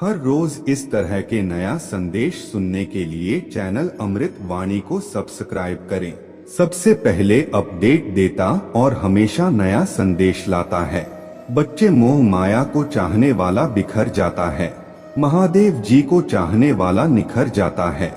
हर रोज इस तरह के नया संदेश सुनने के लिए चैनल अमृत वाणी को सब्सक्राइब करें। सबसे पहले अपडेट देता और हमेशा नया संदेश लाता है। बच्चे मोह माया को चाहने वाला बिखर जाता है, महादेव जी को चाहने वाला निखर जाता है।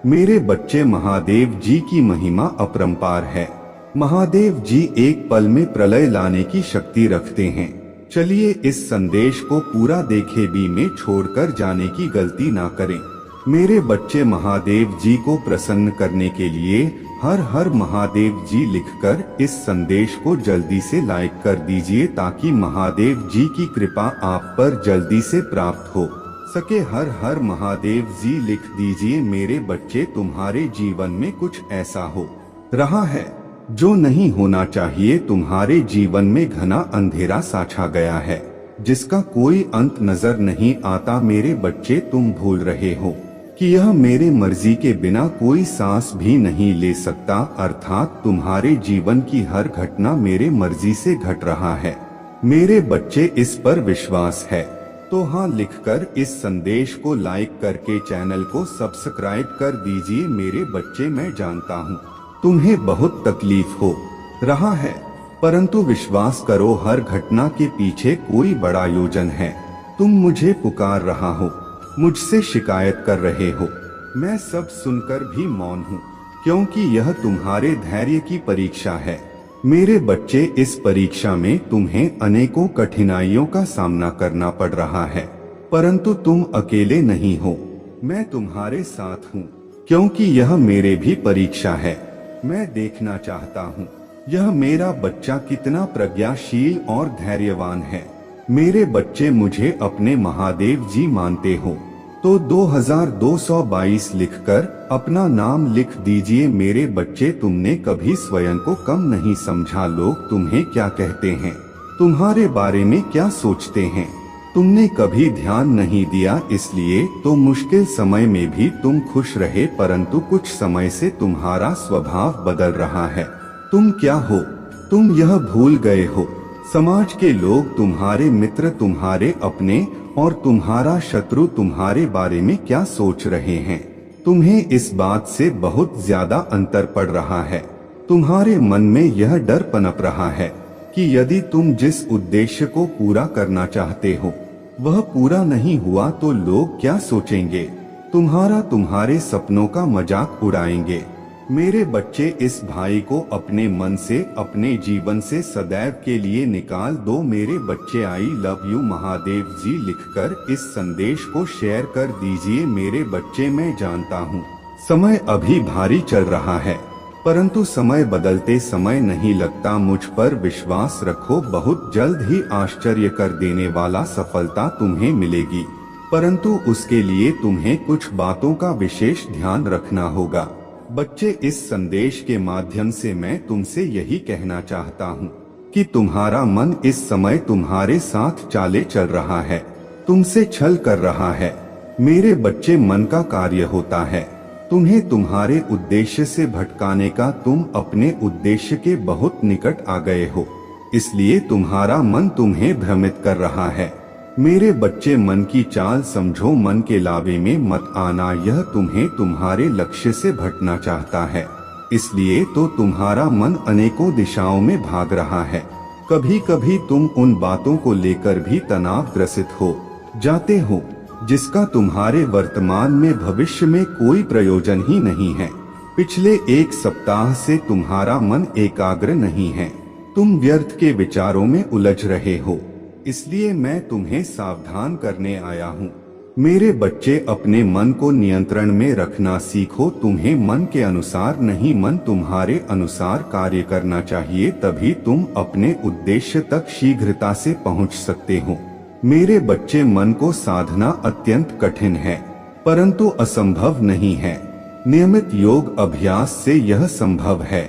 मेरे बच्चे, महादेव जी की महिमा अपरंपार है। महादेव जी एक पल में प्रलय लाने की शक्ति रखते हैं। चलिए इस संदेश को पूरा देखे, बी में छोड़कर जाने की गलती ना करें। मेरे बच्चे, महादेव जी को प्रसन्न करने के लिए हर हर महादेव जी लिखकर इस संदेश को जल्दी से लाइक कर दीजिए, ताकि महादेव जी की कृपा आप पर जल्दी से प्राप्त हो सके। हर हर महादेव जी लिख दीजिए। मेरे बच्चे, तुम्हारे जीवन में कुछ ऐसा हो रहा है जो नहीं होना चाहिए। तुम्हारे जीवन में घना अंधेरा सा छा गया है, जिसका कोई अंत नजर नहीं आता। मेरे बच्चे, तुम भूल रहे हो कि यह मेरे मर्जी के बिना कोई सांस भी नहीं ले सकता, अर्थात तुम्हारे जीवन की हर घटना मेरे मर्जी से घट रहा है। मेरे बच्चे, इस पर विश्वास है तो हाँ लिखकर इस संदेश को लाइक करके चैनल को सब्सक्राइब कर दीजिए। मेरे बच्चे, मैं जानता हूँ तुम्हें बहुत तकलीफ हो रहा है, परंतु विश्वास करो, हर घटना के पीछे कोई बड़ा योजन है। तुम मुझे पुकार रहा हो, मुझसे शिकायत कर रहे हो, मैं सब सुनकर भी मौन हूँ, क्योंकि यह तुम्हारे धैर्य की परीक्षा है। मेरे बच्चे, इस परीक्षा में तुम्हें अनेकों कठिनाइयों का सामना करना पड़ रहा है, परंतु तुम अकेले नहीं हो। मैं तुम्हारे साथ हूँ, क्योंकि यह मेरे भी परीक्षा है। मैं देखना चाहता हूँ यह मेरा बच्चा कितना प्रज्ञाशील और धैर्यवान है। मेरे बच्चे, मुझे अपने महादेव जी मानते हो तो 2222 लिखकर अपना नाम लिख दीजिए। मेरे बच्चे, तुमने कभी स्वयं को कम नहीं समझा। लोग तुम्हें क्या कहते हैं, तुम्हारे बारे में क्या सोचते हैं, तुमने कभी ध्यान नहीं दिया। इसलिए तो मुश्किल समय में भी तुम खुश रहे, परंतु कुछ समय से तुम्हारा स्वभाव बदल रहा है। तुम क्या हो, तुम यह भूल गए हो। समाज के लोग तुम्हारे मित्र, तुम्हारे अपने और तुम्हारा शत्रु तुम्हारे बारे में क्या सोच रहे हैं। तुम्हें इस बात से बहुत ज्यादा अंतर पड़ रहा है। तुम्हारे मन में यह डर पनप रहा है कि यदि तुम जिस उद्देश्य को पूरा करना चाहते हो वह पूरा नहीं हुआ तो लोग क्या सोचेंगे, तुम्हारे सपनों का मजाक उड़ाएंगे। मेरे बच्चे, इस भाई को अपने मन से, अपने जीवन से सदैव के लिए निकाल दो। मेरे बच्चे, आई लव यू महादेव जी लिखकर इस संदेश को शेयर कर दीजिए। मेरे बच्चे, मैं जानता हूँ समय अभी भारी चल रहा है, परंतु समय बदलते समय नहीं लगता। मुझ पर विश्वास रखो, बहुत जल्द ही आश्चर्य कर देने वाला सफलता तुम्हें मिलेगी, परंतु उसके लिए तुम्हें कुछ बातों का विशेष ध्यान रखना होगा। बच्चे, इस संदेश के माध्यम से मैं तुमसे यही कहना चाहता हूँ कि तुम्हारा मन इस समय तुम्हारे साथ चाले चल रहा है, तुमसे छल कर रहा है। मेरे बच्चे, मन का कार्य होता है तुम्हें तुम्हारे उद्देश्य से भटकाने का। तुम अपने उद्देश्य के बहुत निकट आ गए हो, इसलिए तुम्हारा मन तुम्हें भ्रमित कर रहा है। मेरे बच्चे, मन की चाल समझो, मन के लावे में मत आना। यह तुम्हें तुम्हारे लक्ष्य से भटकना चाहता है, इसलिए तो तुम्हारा मन अनेकों दिशाओं में भाग रहा है। कभी कभी तुम उन बातों को लेकर भी तनावग्रसित हो जाते हो जिसका तुम्हारे वर्तमान में भविष्य में कोई प्रयोजन ही नहीं है। पिछले एक सप्ताह से तुम्हारा मन एकाग्र नहीं है, तुम व्यर्थ के विचारों में उलझ रहे हो, इसलिए मैं तुम्हें सावधान करने आया हूँ। मेरे बच्चे, अपने मन को नियंत्रण में रखना सीखो। तुम्हें मन के अनुसार नहीं, मन तुम्हारे अनुसार कार्य करना चाहिए, तभी तुम अपने उद्देश्य तक शीघ्रता से पहुँच सकते हो। मेरे बच्चे, मन को साधना अत्यंत कठिन है, परंतु असंभव नहीं है। नियमित योग अभ्यास से यह संभव है।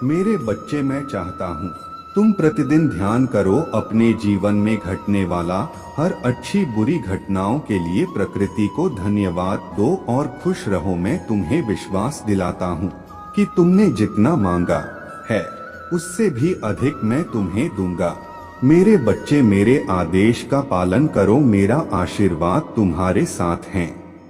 मेरे बच्चे, मैं चाहता हूँ तुम प्रतिदिन ध्यान करो। अपने जीवन में घटने वाला हर अच्छी बुरी घटनाओं के लिए प्रकृति को धन्यवाद दो और खुश रहो। मैं तुम्हें विश्वास दिलाता हूँ कि तुमने जितना मांगा है उससे भी अधिक मैं तुम्हें दूंगा। मेरे बच्चे मेरे आदेश का पालन करो, मेरा आशीर्वाद तुम्हारे साथ है।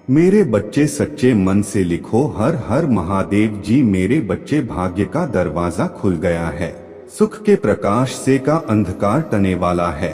मेरे बच्चे सच्चे मन से लिखो हर हर महादेव जी। मेरे बच्चे भाग्य का दरवाजा खुल गया है, सुख के प्रकाश से का अंधकार टने वाला है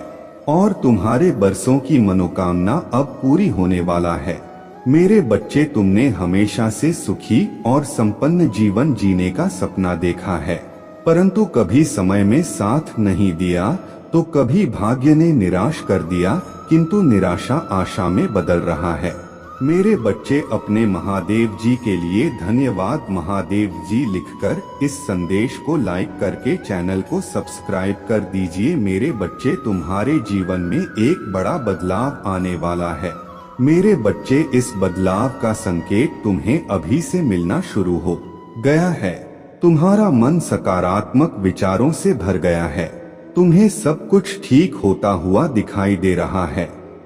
और तुम्हारे बरसों की मनोकामना अब पूरी होने वाला है। मेरे बच्चे तुमने हमेशा से सुखी और संपन्न जीवन जीने का सपना देखा है, परंतु कभी समय में साथ नहीं दिया तो कभी भाग्य ने निराश कर दिया, किंतु निराशा आशा में बदल रहा है। मेरे बच्चे अपने महादेव जी के लिए धन्यवाद महादेव जी लिखकर इस संदेश को लाइक करके चैनल को सब्सक्राइब कर दीजिए। मेरे बच्चे तुम्हारे जीवन में एक बड़ा बदलाव आने वाला है। मेरे बच्चे इस बदलाव का संकेत तुम्हें अभी से मिलना शुरू हो गया है। तुम्हारा मन सकारात्मक विचारों से भर गया है। तुम्हें सब कुछ ठीक होता हुआ दिखाई दे रहा है।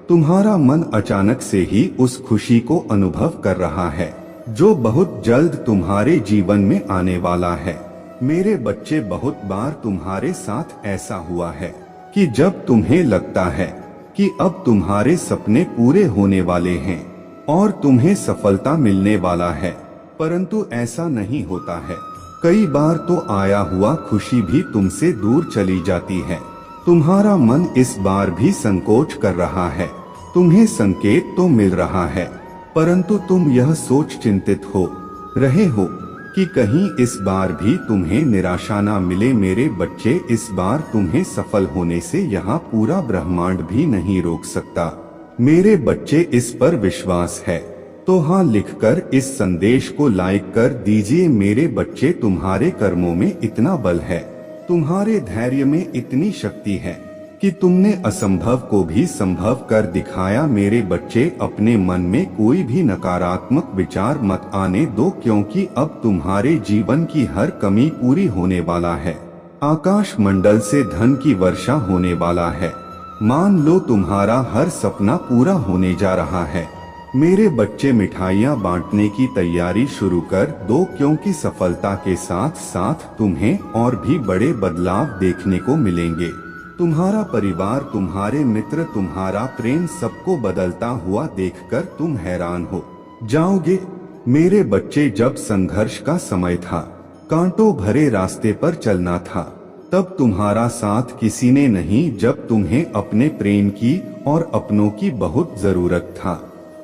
तुम्हारा मन अचानक से ही उस खुशी को अनुभव कर रहा है जो बहुत जल्द तुम्हारे जीवन में आने वाला है। मेरे बच्चे बहुत बार तुम्हारे साथ ऐसा हुआ है कि जब तुम्हें लगता है कि अब तुम्हारे सपने पूरे होने वाले हैं और तुम्हें सफलता मिलने वाला है, परंतु ऐसा नहीं होता है। कई बार तो आया हुआ खुशी भी तुमसे दूर चली जाती है। तुम्हारा मन इस बार भी संकोच कर रहा है। तुम्हें संकेत तो मिल रहा है, परंतु तुम यह सोच चिंतित हो रहे हो कि कहीं इस बार भी तुम्हें निराशा ना मिले। मेरे बच्चे इस बार तुम्हें सफल होने से यहाँ पूरा ब्रह्मांड भी नहीं रोक सकता। मेरे बच्चे इस पर विश्वास है तो हाँ लिखकर इस संदेश को लाइक कर दीजिए। मेरे बच्चे तुम्हारे कर्मों में इतना बल है, तुम्हारे धैर्य में इतनी शक्ति है कि तुमने असंभव को भी संभव कर दिखाया। मेरे बच्चे अपने मन में कोई भी नकारात्मक विचार मत आने दो, क्योंकि अब तुम्हारे जीवन की हर कमी पूरी होने वाला है। आकाश मंडल से धन की वर्षा होने वाला है। मान लो तुम्हारा हर सपना पूरा होने जा रहा है। मेरे बच्चे मिठाइयाँ बांटने की तैयारी शुरू कर दो, क्योंकि सफलता के साथ साथ तुम्हें और भी बड़े बदलाव देखने को मिलेंगे। तुम्हारा परिवार, तुम्हारे मित्र, तुम्हारा प्रेम सबको बदलता हुआ देखकर तुम हैरान हो जाओगे। मेरे बच्चे जब संघर्ष का समय था, कांटों भरे रास्ते पर चलना था, तब तुम्हारा साथ किसी ने नहीं। जब तुम्हें अपने प्रेम की और अपनों की बहुत जरूरत था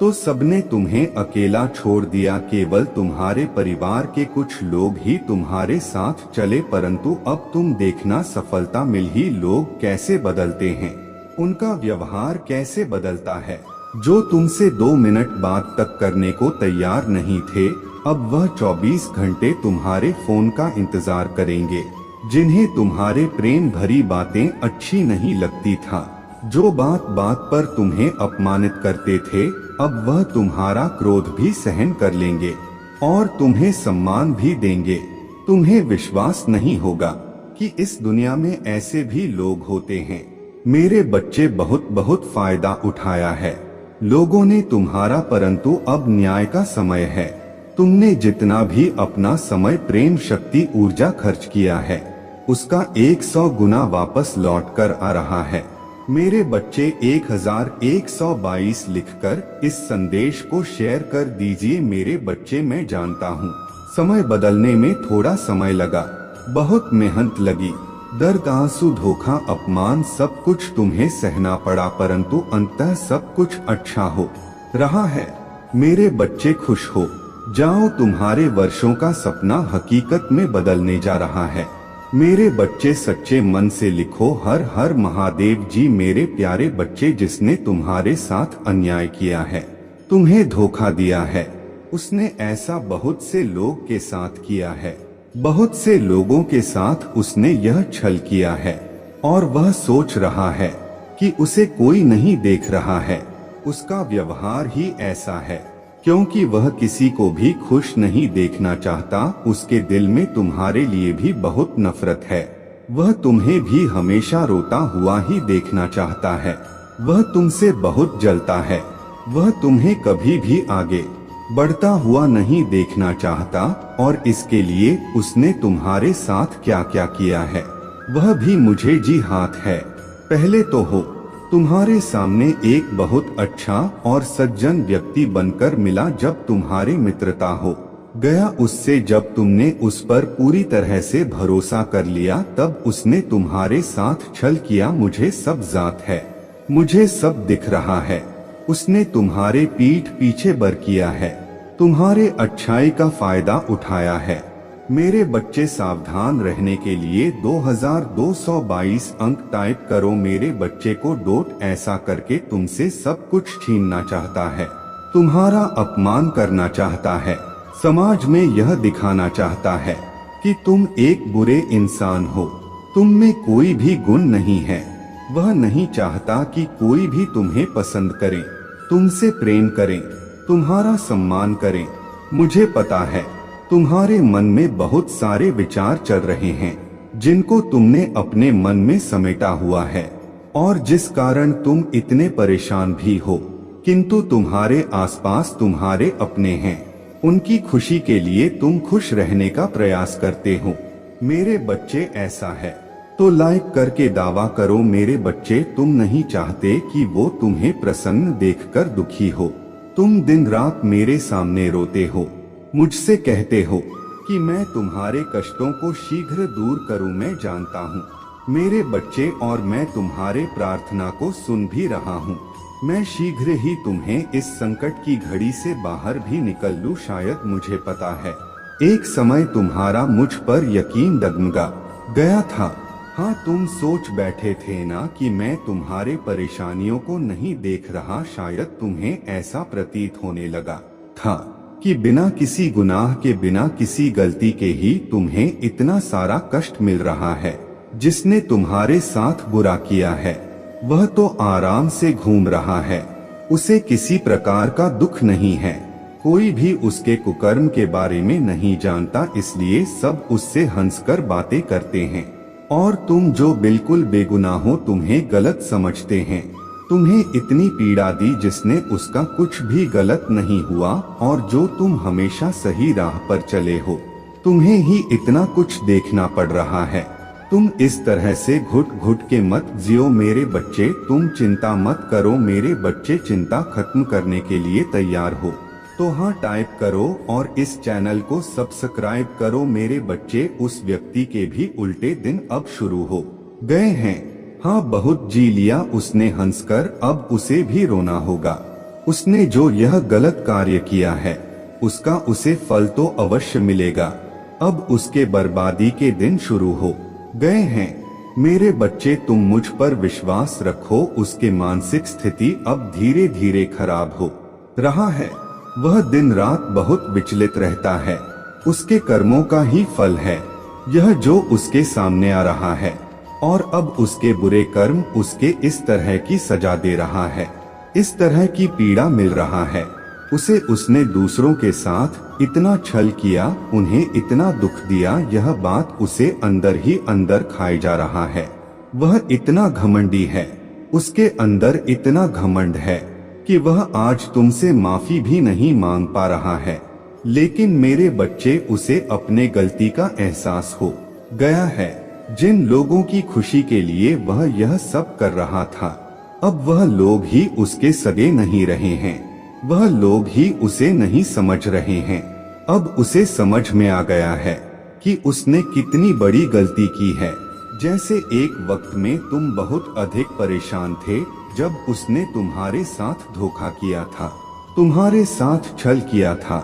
तो सबने तुम्हें अकेला छोड़ दिया। केवल तुम्हारे परिवार के कुछ लोग ही तुम्हारे साथ चले, परंतु अब तुम देखना सफलता मिल ही लोग कैसे बदलते हैं, उनका व्यवहार कैसे बदलता है। जो तुमसे 2 मिनट बात तक करने को तैयार नहीं थे, अब वह 24 घंटे तुम्हारे फोन का इंतजार करेंगे। जिन्हें तुम्हारे प्रेम भरी बातें अच्छी नहीं लगती था, जो बात बात पर तुम्हें अपमानित करते थे, अब वह तुम्हारा क्रोध भी सहन कर लेंगे और तुम्हें सम्मान भी देंगे। तुम्हें विश्वास नहीं होगा कि इस दुनिया में ऐसे भी लोग होते हैं। मेरे बच्चे बहुत बहुत फायदा उठाया है लोगों ने तुम्हारा, परंतु अब न्याय का समय है। तुमने जितना भी अपना समय, प्रेम, शक्ति, ऊर्जा खर्च किया है, उसका 100 गुना वापस लौट कर आ रहा है। मेरे बच्चे 1122 लिखकर इस संदेश को शेयर कर दीजिए। मेरे बच्चे, मैं जानता हूँ समय बदलने में थोड़ा समय लगा, बहुत मेहनत लगी, दर्द, आंसू, धोखा, अपमान, सब कुछ तुम्हें सहना पड़ा, परंतु अंततः सब कुछ अच्छा हो रहा है। मेरे बच्चे खुश हो जाओ, तुम्हारे वर्षों का सपना हकीकत में बदलने जा रहा है। मेरे बच्चे सच्चे मन से लिखो हर हर महादेव जी। मेरे प्यारे बच्चे, जिसने तुम्हारे साथ अन्याय किया है, तुम्हें धोखा दिया है, उसने ऐसा बहुत से लोग के साथ किया है। बहुत से लोगों के साथ उसने यह छल किया है और वह सोच रहा है कि उसे कोई नहीं देख रहा है। उसका व्यवहार ही ऐसा है, क्योंकि वह किसी को भी खुश नहीं देखना चाहता। उसके दिल में तुम्हारे लिए भी बहुत नफरत है। वह तुम्हें भी हमेशा रोता हुआ ही देखना चाहता है। वह तुमसे बहुत जलता है। वह तुम्हें कभी भी आगे बढ़ता हुआ नहीं देखना चाहता, और इसके लिए उसने तुम्हारे साथ क्या क्या किया है वह भी मुझे जी हाथ है। पहले तो हो, तुम्हारे सामने एक बहुत अच्छा और सज्जन व्यक्ति बनकर मिला जब तुम्हारे मित्रता हो गया उससे, जब तुमने उस पर पूरी तरह से भरोसा कर लिया तब उसने तुम्हारे साथ छल किया। मुझे सब जात है, मुझे सब दिख रहा है। उसने तुम्हारे पीठ पीछे बर किया है, तुम्हारे अच्छाई का फायदा उठाया है। मेरे बच्चे सावधान रहने के लिए 2222 अंक टाइप करो। मेरे बच्चे को डोट ऐसा करके तुमसे सब कुछ छीनना चाहता है, तुम्हारा अपमान करना चाहता है, समाज में यह दिखाना चाहता है कि तुम एक बुरे इंसान हो, तुम में कोई भी गुण नहीं है। वह नहीं चाहता कि कोई भी तुम्हें पसंद करे, तुमसे प्रेम करें, तुम्हारा सम्मान करें। मुझे पता है तुम्हारे मन में बहुत सारे विचार चल रहे हैं जिनको तुमने अपने मन में समेटा हुआ है और जिस कारण तुम इतने परेशान भी हो, किंतु तुम्हारे आसपास तुम्हारे अपने हैं। उनकी खुशी के लिए तुम खुश रहने का प्रयास करते हो। मेरे बच्चे ऐसा है तो लाइक करके दावा करो मेरे बच्चे तुम नहीं चाहते कि वो तुम्हें प्रसन्न देखकर दुखी हो। तुम दिन रात मेरे सामने रोते हो, मुझसे कहते हो कि मैं तुम्हारे कष्टों को शीघ्र दूर करूं। मैं जानता हूं मेरे बच्चे और मैं तुम्हारे प्रार्थना को सुन भी रहा हूं। मैं शीघ्र ही तुम्हें इस संकट की घड़ी से बाहर भी निकल लूं। शायद मुझे पता है एक समय तुम्हारा मुझ पर यकीन डगमगा गया था। हाँ, तुम सोच बैठे थे ना कि मैं तुम्हारे परेशानियों को नहीं देख रहा। शायद तुम्हें ऐसा प्रतीत होने लगा था कि बिना किसी गुनाह के, बिना किसी गलती के ही तुम्हें इतना सारा कष्ट मिल रहा है। जिसने तुम्हारे साथ बुरा किया है वह तो आराम से घूम रहा है, उसे किसी प्रकार का दुख नहीं है। कोई भी उसके कुकर्म के बारे में नहीं जानता, इसलिए सब उससे हंसकर बातें करते हैं। और तुम जो बिल्कुल बेगुनाह हो तुम्हें गलत समझते हैं। तुम्हें इतनी पीड़ा दी जिसने उसका कुछ भी गलत नहीं हुआ, और जो तुम हमेशा सही राह पर चले हो तुम्हें ही इतना कुछ देखना पड़ रहा है। तुम इस तरह से घुट घुट के मत जियो मेरे बच्चे। तुम चिंता मत करो मेरे बच्चे। चिंता खत्म करने के लिए तैयार हो तो हाँ टाइप करो और इस चैनल को सब्सक्राइब करो मेरे बच्चे। उस व्यक्ति के भी उल्टे दिन अब शुरू हो गए हैं। हाँ, बहुत जी लिया उसने हंसकर, अब उसे भी रोना होगा। उसने जो यह गलत कार्य किया है उसका उसे फल तो अवश्य मिलेगा। अब उसके बर्बादी के दिन शुरू हो गए हैं। मेरे बच्चे तुम मुझ पर विश्वास रखो। उसके मानसिक स्थिति अब धीरे धीरे खराब हो रहा है। वह दिन रात बहुत विचलित रहता है। उसके कर्मों का ही फल है यह जो उसके सामने आ रहा है, और अब उसके बुरे कर्म उसके इस तरह की सजा दे रहा है, इस तरह की पीड़ा मिल रहा है उसे। उसने दूसरों के साथ इतना छल किया, उन्हें इतना दुख दिया, यह बात उसे अंदर ही अंदर खाए जा रहा है। वह इतना घमंडी है, उसके अंदर इतना घमंड है कि वह आज तुमसे माफी भी नहीं मांग पा रहा है। लेकिन मेरे बच्चे उसे अपने गलती का एहसास हो गया है। जिन लोगों की खुशी के लिए वह यह सब कर रहा था, अब वह लोग ही उसके सगे नहीं रहे हैं, वह लोग ही उसे नहीं समझ रहे हैं। अब उसे समझ में आ गया है कि उसने कितनी बड़ी गलती की है। जैसे एक वक्त में तुम बहुत अधिक परेशान थे जब उसने तुम्हारे साथ धोखा किया था, तुम्हारे साथ छल किया था,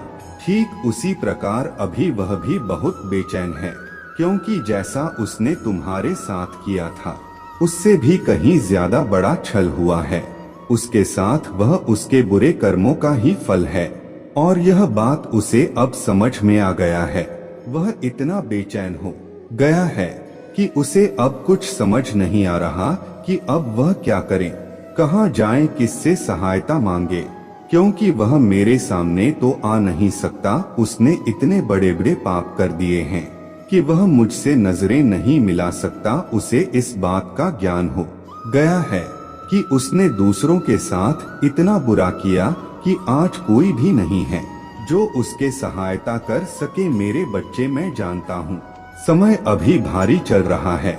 ठीक उसी प्रकार अभी वह भी बहुत बेचैन है, क्योंकि जैसा उसने तुम्हारे साथ किया था उससे भी कहीं ज्यादा बड़ा छल हुआ है। उसके साथ वह उसके बुरे कर्मों का ही फल है, और यह बात उसे अब समझ में आ गया है। वह इतना बेचैन हो गया है कि उसे अब कुछ समझ नहीं आ रहा कि अब वह क्या करे, कहाँ जाए, किससे सहायता मांगे, क्योंकि वह मेरे सामने तो आ नहीं सकता। उसने इतने बड़े बड़े पाप कर दिए हैं कि वह मुझसे नजरें नहीं मिला सकता। उसे इस बात का ज्ञान हो गया है कि उसने दूसरों के साथ इतना बुरा किया कि आज कोई भी नहीं है जो उसके सहायता कर सके। मेरे बच्चे मैं जानता हूँ समय अभी भारी चल रहा है,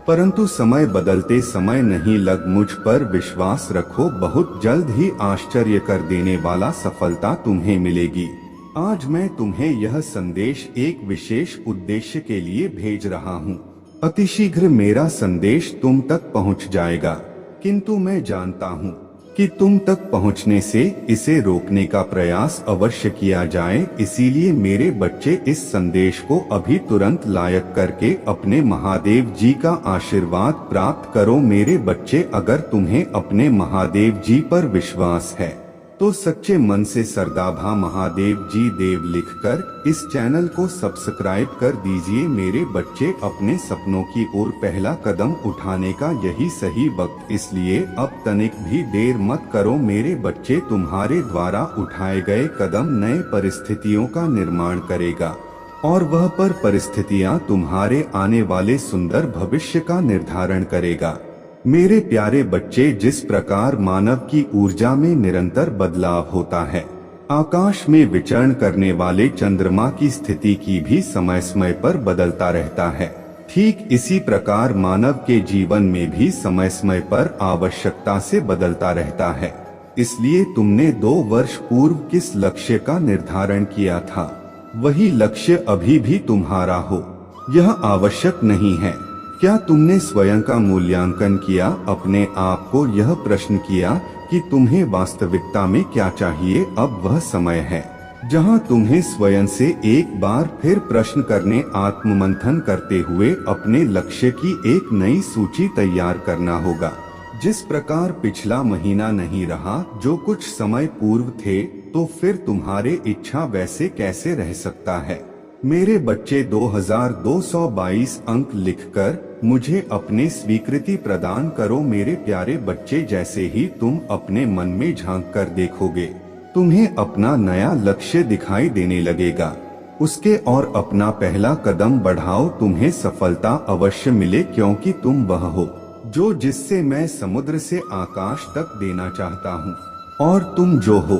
परंतु समय बदलते समय नहीं लग, मुझ पर विश्वास रखो, बहुत जल्द ही आश्चर्य कर देने वाला सफलता तुम्हें मिलेगी। आज मैं तुम्हें यह संदेश एक विशेष उद्देश्य के लिए भेज रहा हूँ। अतिशीघ्र मेरा संदेश तुम तक पहुँच जाएगा, किंतु मैं जानता हूँ कि तुम तक पहुंचने से इसे रोकने का प्रयास अवश्य किया जाए। इसीलिए मेरे बच्चे, इस संदेश को अभी तुरंत लाइक करके अपने महादेव जी का आशीर्वाद प्राप्त करो। मेरे बच्चे, अगर तुम्हें अपने महादेव जी पर विश्वास है तो सच्चे मन से सरदाभा महादेव जी देव लिखकर इस चैनल को सब्सक्राइब कर दीजिए। मेरे बच्चे, अपने सपनों की ओर पहला कदम उठाने का यही सही वक्त, इसलिए अब तनिक भी देर मत करो। मेरे बच्चे, तुम्हारे द्वारा उठाए गए कदम नए परिस्थितियों का निर्माण करेगा और वह परिस्थितियां तुम्हारे आने वाले सुंदर भविष्य का निर्धारण करेगा। मेरे प्यारे बच्चे, जिस प्रकार मानव की ऊर्जा में निरंतर बदलाव होता है, आकाश में विचरण करने वाले चंद्रमा की स्थिति की भी समय समय पर बदलता रहता है, ठीक इसी प्रकार मानव के जीवन में भी समय समय पर आवश्यकता से बदलता रहता है। इसलिए तुमने 2 वर्ष पूर्व किस लक्ष्य का निर्धारण किया था, वही लक्ष्य अभी भी तुम्हारा हो, यह आवश्यक नहीं है। क्या तुमने स्वयं का मूल्यांकन किया, अपने आप को यह प्रश्न किया कि तुम्हें वास्तविकता में क्या चाहिए? अब वह समय है जहां तुम्हें स्वयं से एक बार फिर प्रश्न करने, आत्ममंथन करते हुए अपने लक्ष्य की एक नई सूची तैयार करना होगा। जिस प्रकार पिछला महीना नहीं रहा जो कुछ समय पूर्व थे, तो फिर तुम्हारे इच्छा वैसे कैसे रह सकता है? मेरे बच्चे, 2222 अंक लिखकर मुझे अपने स्वीकृति प्रदान करो। मेरे प्यारे बच्चे, जैसे ही तुम अपने मन में झांक कर देखोगे, तुम्हें अपना नया लक्ष्य दिखाई देने लगेगा। उसके और अपना पहला कदम बढ़ाओ, तुम्हें सफलता अवश्य मिले, क्योंकि तुम वह हो जो जिससे मैं समुद्र से आकाश तक देना चाहता हूँ। और तुम जो हो,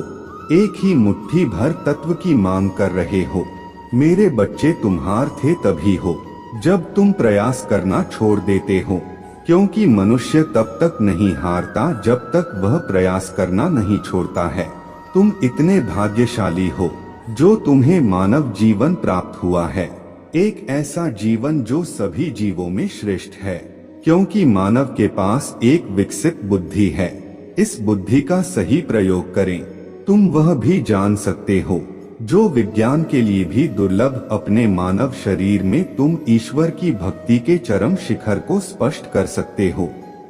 एक ही मुट्ठी भर तत्व की मांग कर रहे हो। मेरे बच्चे, तुम्हार थे तभी हो जब तुम प्रयास करना छोड़ देते हो, क्योंकि मनुष्य तब तक नहीं हारता जब तक वह प्रयास करना नहीं छोड़ता है। तुम इतने भाग्यशाली हो जो तुम्हें मानव जीवन प्राप्त हुआ है, एक ऐसा जीवन जो सभी जीवों में श्रेष्ठ है, क्योंकि मानव के पास एक विकसित बुद्धि है। इस बुद्धि का सही प्रयोग करें, तुम वह भी जान सकते हो जो विज्ञान के लिए भी दुर्लभ। अपने मानव शरीर में तुम ईश्वर की भक्ति के चरम शिखर को स्पष्ट कर सकते हो।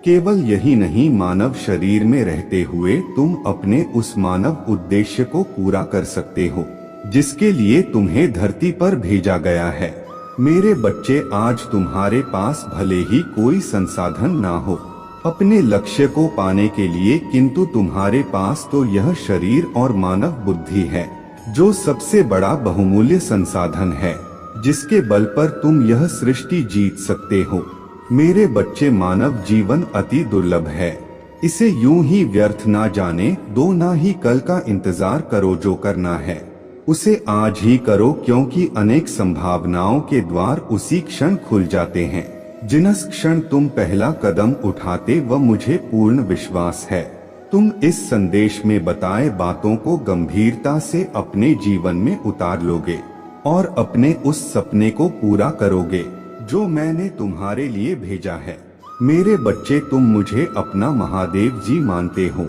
केवल यही नहीं, मानव शरीर में रहते हुए तुम अपने उस मानव उद्देश्य को पूरा कर सकते हो जिसके लिए तुम्हें धरती पर भेजा गया है। मेरे बच्चे, आज तुम्हारे पास भले ही कोई संसाधन ना हो अपने लक्ष्य को पाने के लिए, किंतु तुम्हारे पास तो यह शरीर और मानव बुद्धि है जो सबसे बड़ा बहुमूल्य संसाधन है, जिसके बल पर तुम यह सृष्टि जीत सकते हो। मेरे बच्चे, मानव जीवन अति दुर्लभ है, इसे यूं ही व्यर्थ ना जाने दो, ना ही कल का इंतजार करो। जो करना है उसे आज ही करो, क्योंकि अनेक संभावनाओं के द्वार उसी क्षण खुल जाते हैं जिस क्षण तुम पहला कदम उठाते। वह मुझे पूर्ण विश्वास है तुम इस संदेश में बताए बातों को गंभीरता से अपने जीवन में उतार लोगे और अपने उस सपने को पूरा करोगे जो मैंने तुम्हारे लिए भेजा है। मेरे बच्चे, तुम मुझे अपना महादेव जी मानते हो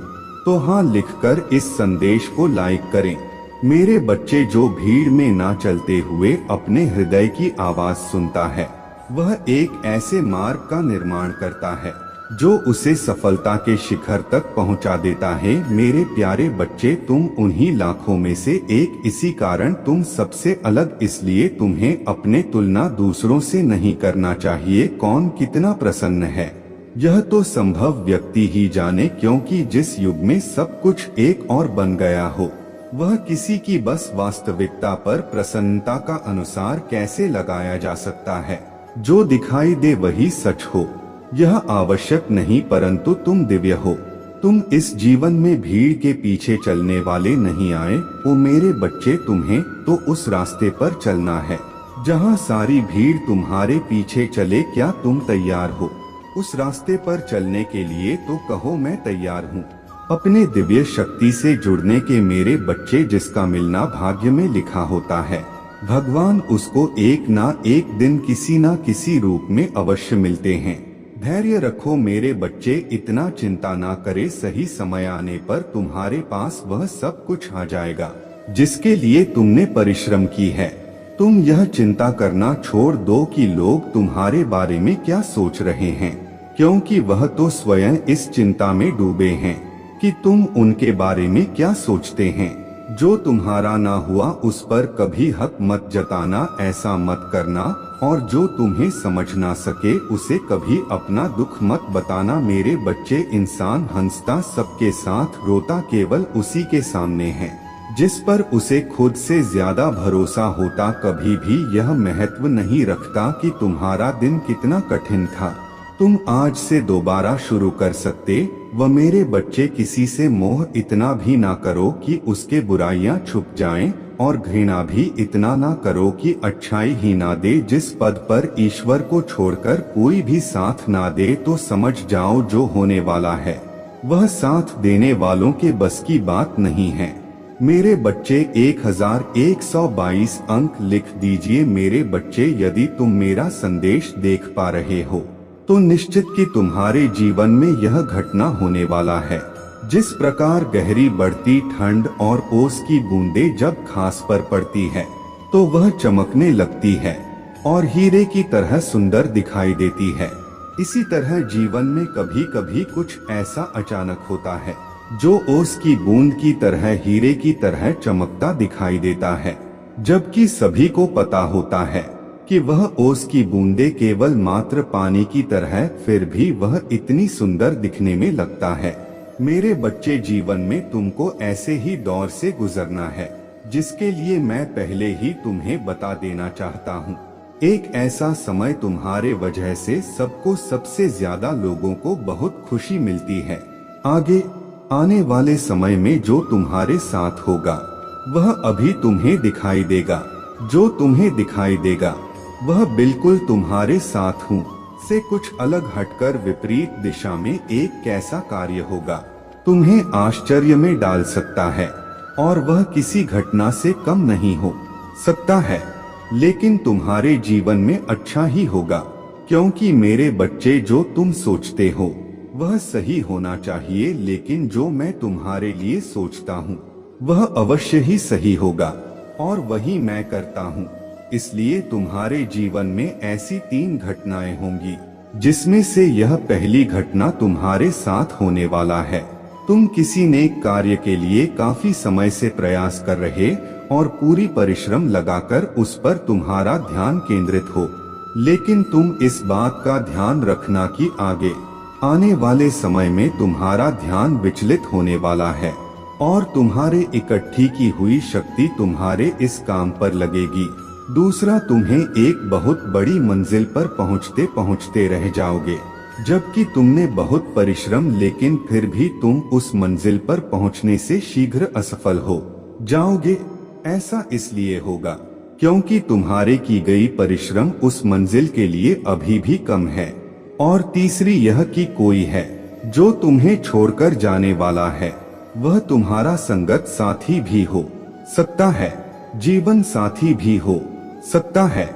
तो हाँ लिखकर इस संदेश को लाइक करें। मेरे बच्चे, जो भीड़ में ना चलते हुए अपने हृदय की आवाज सुनता है, वह एक ऐसे मार्ग का निर्माण करता है जो उसे सफलता के शिखर तक पहुंचा देता है। मेरे प्यारे बच्चे, तुम उन्हीं लाखों में से एक, इसी कारण तुम सबसे अलग, इसलिए तुम्हें अपने तुलना दूसरों से नहीं करना चाहिए। कौन कितना प्रसन्न है यह तो संभव व्यक्ति ही जाने, क्योंकि जिस युग में सब कुछ एक और बन गया हो, वह किसी की बस वास्तविकता पर प्रसन्नता का अनुसार कैसे लगाया जा सकता है। जो दिखाई दे वही सच हो, यह आवश्यक नहीं, परंतु तुम दिव्य हो। तुम इस जीवन में भीड़ के पीछे चलने वाले नहीं आए। ओ मेरे बच्चे, तुम्हें तो उस रास्ते पर चलना है जहाँ सारी भीड़ तुम्हारे पीछे चले, क्या तुम तैयार हो उस रास्ते पर चलने के लिए? तो कहो मैं तैयार हूँ। अपने दिव्य शक्ति से जुड़ने के मेरे बच्चे, जिसका मिलना भाग्य में लिखा होता है, भगवान उसको एक ना एक दिन किसी ना किसी रूप में अवश्य मिलते हैं। धैर्य रखो मेरे बच्चे, इतना चिंता ना करे, सही समय आने पर तुम्हारे पास वह सब कुछ आ जाएगा जिसके लिए तुमने परिश्रम की है। तुम यह चिंता करना छोड़ दो कि लोग तुम्हारे बारे में क्या सोच रहे हैं, क्योंकि वह तो स्वयं इस चिंता में डूबे हैं कि तुम उनके बारे में क्या सोचते हैं। जो तुम्हारा ना हुआ उस पर कभी हक मत जताना, ऐसा मत करना, और जो तुम्हें समझ ना सके उसे कभी अपना दुख मत बताना। मेरे बच्चे, इंसान हंसता सबके साथ, रोता केवल उसी के सामने है जिस पर उसे खुद से ज्यादा भरोसा होता। कभी भी यह महत्व नहीं रखता कि तुम्हारा दिन कितना कठिन था, तुम आज से दोबारा शुरू कर सकते। व मेरे बच्चे, किसी से मोह इतना भी ना करो कि उसके बुराइयां छुप जाएं, और घृणा भी इतना ना करो कि अच्छाई ही ना दे। जिस पद पर ईश्वर को छोड़कर कोई भी साथ ना दे, तो समझ जाओ जो होने वाला है वह साथ देने वालों के बस की बात नहीं है। मेरे बच्चे, 1122 अंक लिख दीजिए। मेरे बच्चे, यदि तुम मेरा संदेश देख पा रहे हो तो निश्चित कि तुम्हारे जीवन में यह घटना होने वाला है। जिस प्रकार गहरी बढ़ती ठंड और ओस की बूंदें जब घास पर पड़ती है तो वह चमकने लगती है और हीरे की तरह सुंदर दिखाई देती है, इसी तरह जीवन में कभी कभी कुछ ऐसा अचानक होता है जो ओस की बूंद की तरह, हीरे की तरह चमकता दिखाई देता है, जबकि सभी को पता होता है कि वह ओस की बूंदें केवल मात्र पानी की तरह, फिर भी वह इतनी सुंदर दिखने में लगता है। मेरे बच्चे, जीवन में तुमको ऐसे ही दौर से गुजरना है जिसके लिए मैं पहले ही तुम्हें बता देना चाहता हूँ। एक ऐसा समय तुम्हारे वजह से सबको, सबसे ज्यादा लोगों को बहुत खुशी मिलती है। आगे आने वाले समय में जो तुम्हारे साथ होगा वह अभी तुम्हें दिखाई देगा। जो तुम्हें दिखाई देगा वह बिल्कुल तुम्हारे साथ हूँ से कुछ अलग हटकर विपरीत दिशा में एक कैसा कार्य होगा, तुम्हें आश्चर्य में डाल सकता है, और वह किसी घटना से कम नहीं हो सकता है, लेकिन तुम्हारे जीवन में अच्छा ही होगा। क्योंकि मेरे बच्चे, जो तुम सोचते हो वह सही होना चाहिए, लेकिन जो मैं तुम्हारे लिए सोचता हूँ वह अवश्य ही सही होगा, और वही मैं करता हूँ। इसलिए तुम्हारे जीवन में ऐसी 3 घटनाएं होंगी, जिसमें से यह पहली घटना तुम्हारे साथ होने वाला है। तुम किसी नेक कार्य के लिए काफी समय से प्रयास कर रहे और पूरी परिश्रम लगाकर उस पर तुम्हारा ध्यान केंद्रित हो, लेकिन तुम इस बात का ध्यान रखना कि आगे आने वाले समय में तुम्हारा ध्यान विचलित होने वाला है और तुम्हारे इकट्ठी की हुई शक्ति तुम्हारे इस काम पर लगेगी। दूसरा, तुम्हें एक बहुत बड़ी मंजिल पर पहुंचते पहुंचते रह जाओगे, जबकि तुमने बहुत परिश्रम, लेकिन फिर भी तुम उस मंजिल पर पहुंचने से शीघ्र असफल हो जाओगे। ऐसा इसलिए होगा क्योंकि तुम्हारे की गई परिश्रम उस मंजिल के लिए अभी भी कम है। और तीसरी यह कि कोई है जो तुम्हें छोड़कर जाने वाला है, वह तुम्हारा संगत साथी भी हो सकता है, जीवन साथी भी हो सकता है,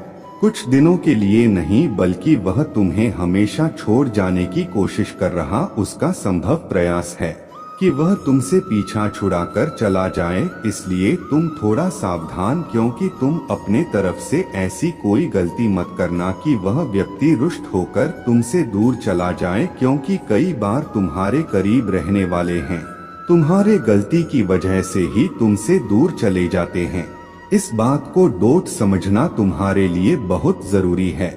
कुछ दिनों के लिए नहीं, बल्कि वह तुम्हें हमेशा छोड़ जाने की कोशिश कर रहा उसका संभव प्रयास है कि वह तुमसे पीछा छुड़ाकर चला जाए। इसलिए तुम थोड़ा सावधान, क्योंकि तुम अपने तरफ से ऐसी कोई गलती मत करना कि वह व्यक्ति रुष्ट होकर तुमसे दूर चला जाए, क्योंकि कई बार तुम्हारे करीब रहने वाले हैं तुम्हारे गलती की वजह से ही तुमसे दूर चले जाते हैं। इस बात को डोट समझना तुम्हारे लिए बहुत जरूरी है।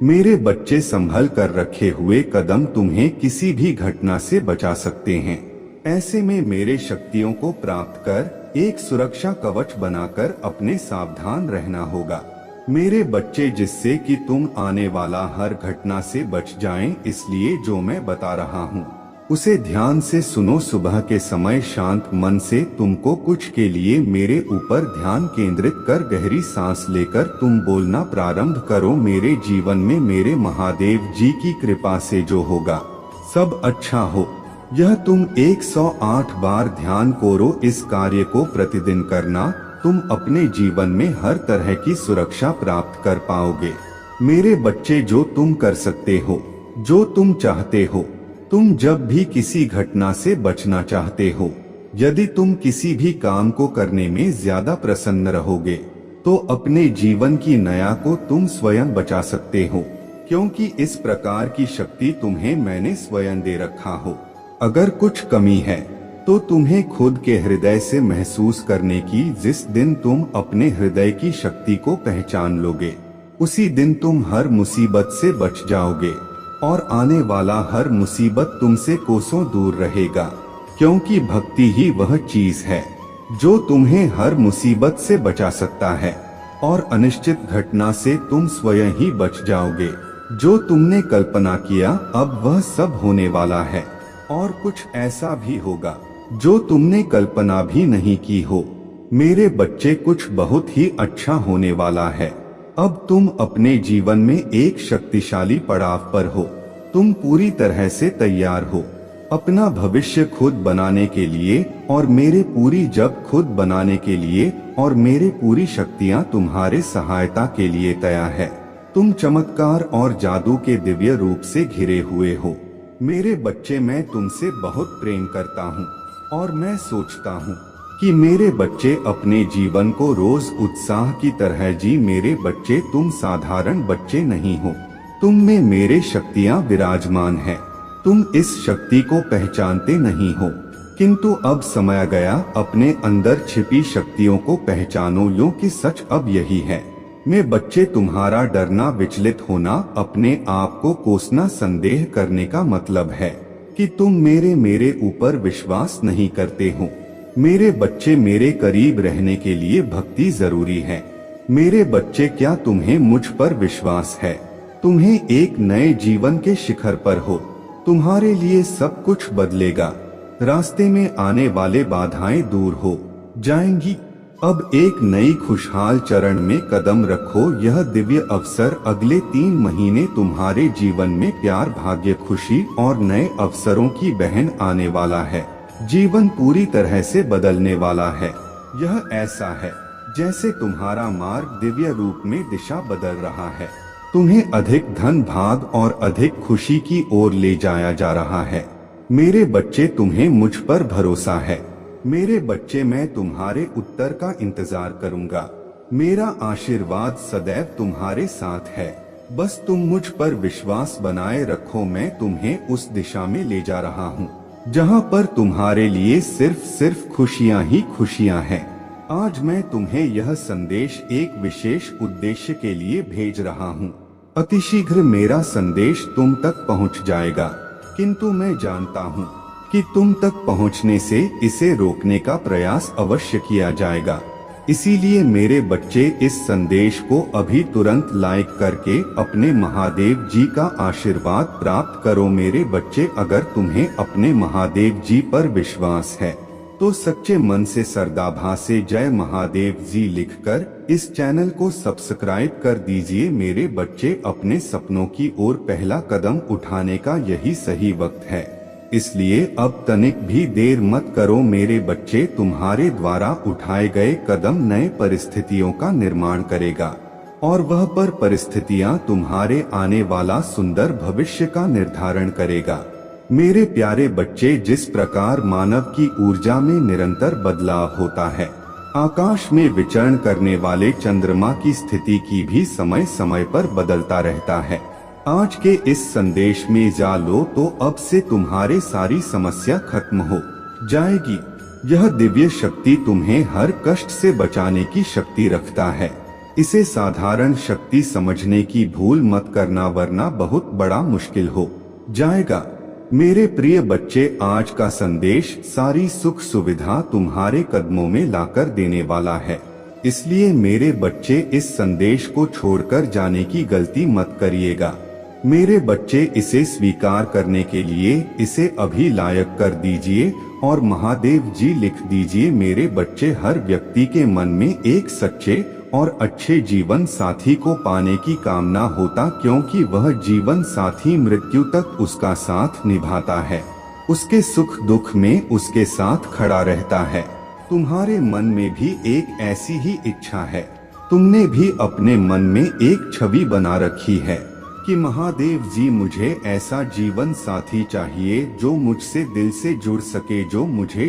मेरे बच्चे, संभल कर रखे हुए कदम तुम्हें किसी भी घटना से बचा सकते हैं। ऐसे में मेरे शक्तियों को प्राप्त कर एक सुरक्षा कवच बनाकर अपने सावधान रहना होगा मेरे बच्चे, जिससे कि तुम आने वाला हर घटना से बच जाएं। इसलिए जो मैं बता रहा हूँ उसे ध्यान से सुनो। सुबह के समय शांत मन से तुमको कुछ के लिए मेरे ऊपर ध्यान केंद्रित कर गहरी सांस लेकर तुम बोलना प्रारंभ करो, मेरे जीवन में मेरे महादेव जी की कृपा से जो होगा सब अच्छा हो। यह तुम 108 बार ध्यान करो। इस कार्य को प्रतिदिन करना, तुम अपने जीवन में हर तरह की सुरक्षा प्राप्त कर पाओगे। मेरे बच्चे, जो तुम कर सकते हो, जो तुम चाहते हो, तुम जब भी किसी घटना से बचना चाहते हो, यदि तुम किसी भी काम को करने में ज्यादा प्रसन्न रहोगे तो अपने जीवन की नया को तुम स्वयं बचा सकते हो, क्योंकि इस प्रकार की शक्ति तुम्हें मैंने स्वयं दे रखा हो। अगर कुछ कमी है तो तुम्हें खुद के हृदय से महसूस करने की। जिस दिन तुम अपने हृदय की शक्ति को पहचान लोगे, उसी दिन तुम हर मुसीबत से बच जाओगे और आने वाला हर मुसीबत तुमसे कोसों दूर रहेगा, क्योंकि भक्ति ही वह चीज है जो तुम्हें हर मुसीबत से बचा सकता है और अनिश्चित घटना से तुम स्वयं ही बच जाओगे। जो तुमने कल्पना किया अब वह सब होने वाला है, और कुछ ऐसा भी होगा जो तुमने कल्पना भी नहीं की हो। मेरे बच्चे, कुछ बहुत ही अच्छा होने वाला है। अब तुम अपने जीवन में एक शक्तिशाली पड़ाव पर हो। तुम पूरी तरह से तैयार हो अपना भविष्य खुद बनाने के लिए, और मेरे पूरी जब खुद बनाने के लिए, और मेरे पूरी शक्तियां तुम्हारे सहायता के लिए तैयार है। तुम चमत्कार और जादू के दिव्य रूप से घिरे हुए हो। मेरे बच्चे, मैं तुमसे बहुत प्रेम करता हूँ और मैं सोचता हूँ कि मेरे बच्चे अपने जीवन को रोज उत्साह की तरह जी। मेरे बच्चे, तुम साधारण बच्चे नहीं हो, तुम में मेरे शक्तियाँ विराजमान है। तुम इस शक्ति को पहचानते नहीं हो, किंतु अब समय गया अपने अंदर छिपी शक्तियों को पहचानो। यूं कि सच अब यही है। मैं बच्चे, तुम्हारा डरना, विचलित होना, अपने आप को कोसना, संदेह करने का मतलब है कि तुम मेरे ऊपर विश्वास नहीं करते हो। मेरे बच्चे, मेरे करीब रहने के लिए भक्ति जरूरी है। मेरे बच्चे, क्या तुम्हें मुझ पर विश्वास है? तुम्हें एक नए जीवन के शिखर पर हो। तुम्हारे लिए सब कुछ बदलेगा। रास्ते में आने वाले बाधाएं दूर हो जाएंगी। अब एक नई खुशहाल चरण में कदम रखो। यह दिव्य अवसर अगले 3 महीने तुम्हारे जीवन में प्यार, भाग्य, खुशी और नए अवसरों की बहन आने वाला है। जीवन पूरी तरह से बदलने वाला है। यह ऐसा है जैसे तुम्हारा मार्ग दिव्य रूप में दिशा बदल रहा है। तुम्हें अधिक धन, भाग और अधिक खुशी की ओर ले जाया जा रहा है। मेरे बच्चे, तुम्हें मुझ पर भरोसा है। मेरे बच्चे, मैं तुम्हारे उत्तर का इंतजार करूंगा। मेरा आशीर्वाद सदैव तुम्हारे साथ है। बस तुम मुझ पर विश्वास बनाए रखो। मैं तुम्हें उस दिशा में ले जा रहा हूँ जहाँ पर तुम्हारे लिए सिर्फ खुशियाँ ही खुशियाँ हैं। आज मैं तुम्हें यह संदेश एक विशेष उद्देश्य के लिए भेज रहा हूँ। अतिशीघ्र मेरा संदेश तुम तक पहुँच जाएगा, किंतु मैं जानता हूँ कि तुम तक पहुँचने से इसे रोकने का प्रयास अवश्य किया जाएगा। इसीलिए मेरे बच्चे, इस संदेश को अभी तुरंत लाइक करके अपने महादेव जी का आशीर्वाद प्राप्त करो। मेरे बच्चे, अगर तुम्हें अपने महादेव जी पर विश्वास है तो सच्चे मन से सरदाभा से जय महादेव जी लिखकर इस चैनल को सब्सक्राइब कर दीजिए। मेरे बच्चे, अपने सपनों की ओर पहला कदम उठाने का यही सही वक्त है, इसलिए अब तनिक भी देर मत करो। मेरे बच्चे, तुम्हारे द्वारा उठाए गए कदम नए परिस्थितियों का निर्माण करेगा और वह पर परिस्थितियां तुम्हारे आने वाला सुंदर भविष्य का निर्धारण करेगा। मेरे प्यारे बच्चे, जिस प्रकार मानव की ऊर्जा में निरंतर बदलाव होता है, आकाश में विचरण करने वाले चंद्रमा की स्थिति की भी समय समय पर बदलता रहता है। आज के इस संदेश में जा लो तो अब से तुम्हारे सारी समस्या खत्म हो जाएगी। यह दिव्य शक्ति तुम्हें हर कष्ट से बचाने की शक्ति रखता है। इसे साधारण शक्ति समझने की भूल मत करना, वरना बहुत बड़ा मुश्किल हो जाएगा। मेरे प्रिय बच्चे, आज का संदेश सारी सुख सुविधा तुम्हारे कदमों में लाकर देने वाला है। इसलिए मेरे बच्चे, इस संदेश को छोड़कर जाने की गलती मत करिएगा। मेरे बच्चे, इसे स्वीकार करने के लिए इसे अभी लायक कर दीजिए और महादेव जी लिख दीजिए। मेरे बच्चे, हर व्यक्ति के मन में एक सच्चे और अच्छे जीवन साथी को पाने की कामना होता, क्योंकि वह जीवन साथी मृत्यु तक उसका साथ निभाता है, उसके सुख दुख में उसके साथ खड़ा रहता है। तुम्हारे मन में भी एक ऐसी ही इच्छा है। तुमने भी अपने मन में एक छवि बना रखी है कि महादेव जी, मुझे ऐसा जीवन साथी चाहिए जो मुझसे दिल से जुड़ सके,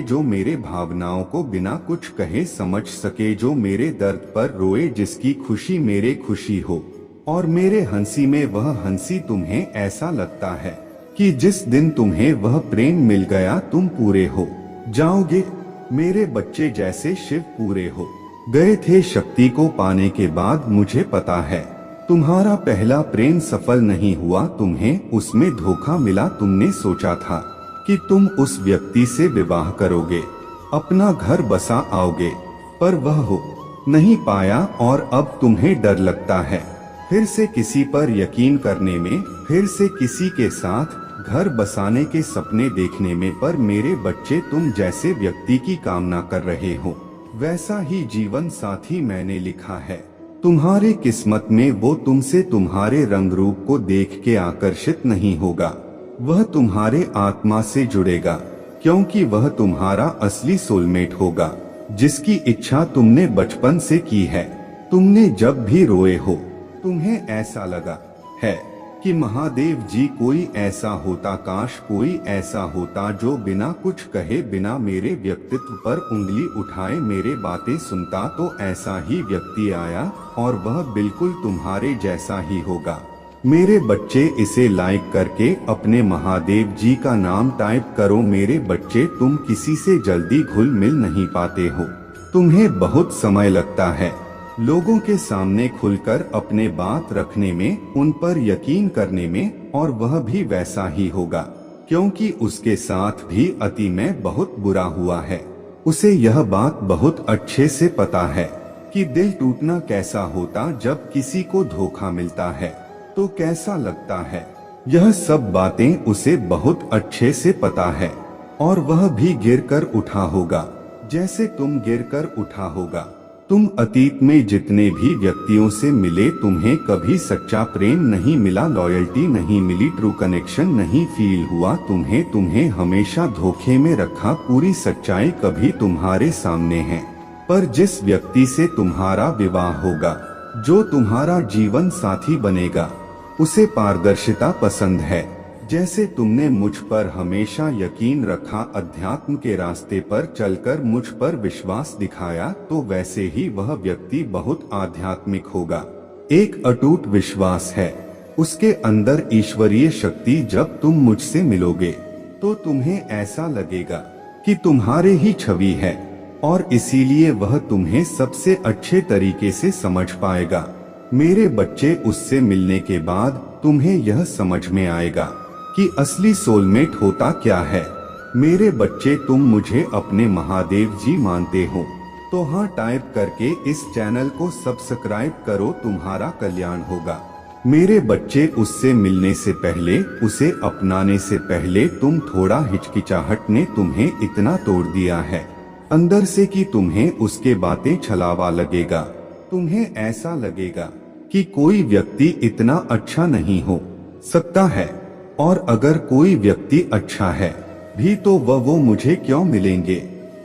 जो मेरे भावनाओं को बिना कुछ कहे समझ सके, जो मेरे दर्द पर रोए, जिसकी खुशी मेरे खुशी हो और मेरे हंसी में वह हंसी। तुम्हें ऐसा लगता है कि जिस दिन तुम्हें वह प्रेम मिल गया तुम पूरे हो जाओगे। मेरे बच्चे, जैसे शिव पूरे हो गए थे शक्ति को पाने के बाद, मुझे पता है तुम्हारा पहला प्रेम सफल नहीं हुआ, तुम्हें उसमें धोखा मिला। तुमने सोचा था कि तुम उस व्यक्ति से विवाह करोगे, अपना घर बसा आओगे, पर वह हो नहीं पाया और अब तुम्हें डर लगता है फिर से किसी पर यकीन करने में, फिर से किसी के साथ घर बसाने के सपने देखने में। पर मेरे बच्चे, तुम जैसे व्यक्ति की कामना कर रहे हो वैसा ही जीवन साथी मैंने लिखा है। तुम्हारी किस्मत में वो तुमसे तुम्हारे रंग रूप को देख के आकर्षित नहीं होगा, वह तुम्हारे आत्मा से जुड़ेगा, क्योंकि वह तुम्हारा असली सोलमेट होगा, जिसकी इच्छा तुमने बचपन से की है। तुमने जब भी रोए हो, तुम्हें ऐसा लगा है कि महादेव जी, कोई ऐसा होता, काश कोई ऐसा होता जो बिना कुछ कहे, बिना मेरे व्यक्तित्व पर उंगली उठाए मेरे बातें सुनता। तो ऐसा ही व्यक्ति आया और वह बिल्कुल तुम्हारे जैसा ही होगा। मेरे बच्चे, इसे लाइक करके अपने महादेव जी का नाम टाइप करो। मेरे बच्चे, तुम किसी से जल्दी घुल मिल नहीं पाते हो, तुम्हें बहुत समय लगता है लोगों के सामने खुलकर अपने बात रखने में, उन पर यकीन करने में, और वह भी वैसा ही होगा, क्योंकि उसके साथ भी अति में बहुत बुरा हुआ है। उसे यह बात बहुत अच्छे से पता है कि दिल टूटना कैसा होता, जब किसी को धोखा मिलता है तो कैसा लगता है। यह सब बातें उसे बहुत अच्छे से पता है और वह भी गिरकर उठा होगा, जैसे तुम गिरकर उठा होगा। तुम अतीत में जितने भी व्यक्तियों से मिले, तुम्हें कभी सच्चा प्रेम नहीं मिला, लॉयल्टी नहीं मिली, ट्रू कनेक्शन नहीं फील हुआ। तुम्हें हमेशा धोखे में रखा। पूरी सच्चाई कभी तुम्हारे सामने है। पर जिस व्यक्ति से तुम्हारा विवाह होगा, जो तुम्हारा जीवन साथी बनेगा, उसे पारदर्शिता पसंद है। जैसे तुमने मुझ पर हमेशा यकीन रखा, अध्यात्म के रास्ते पर चलकर मुझ पर विश्वास दिखाया, तो वैसे ही वह व्यक्ति बहुत आध्यात्मिक होगा। एक अटूट विश्वास है उसके अंदर ईश्वरीय शक्ति। जब तुम मुझसे मिलोगे तो तुम्हें ऐसा लगेगा कि तुम्हारे ही छवि है, और इसीलिए वह तुम्हें सबसे अच्छे तरीके से समझ पाएगा। मेरे बच्चे, उससे मिलने के बाद तुम्हें यह समझ में आएगा कि असली सोलमेट होता क्या है। मेरे बच्चे, तुम मुझे अपने महादेव जी मानते हो तो हाँ टाइप करके इस चैनल को सब्सक्राइब करो, तुम्हारा कल्याण होगा। मेरे बच्चे, उससे मिलने से पहले, उसे अपनाने से पहले तुम थोड़ा हिचकिचाहट ने तुम्हें इतना तोड़ दिया है अंदर से कि तुम्हें उसके बातें छलावा लगेगा। तुम्हें ऐसा लगेगा कि कोई व्यक्ति इतना अच्छा नहीं हो सकता है, और अगर कोई व्यक्ति अच्छा है भी तो वो मुझे क्यों मिलेंगे।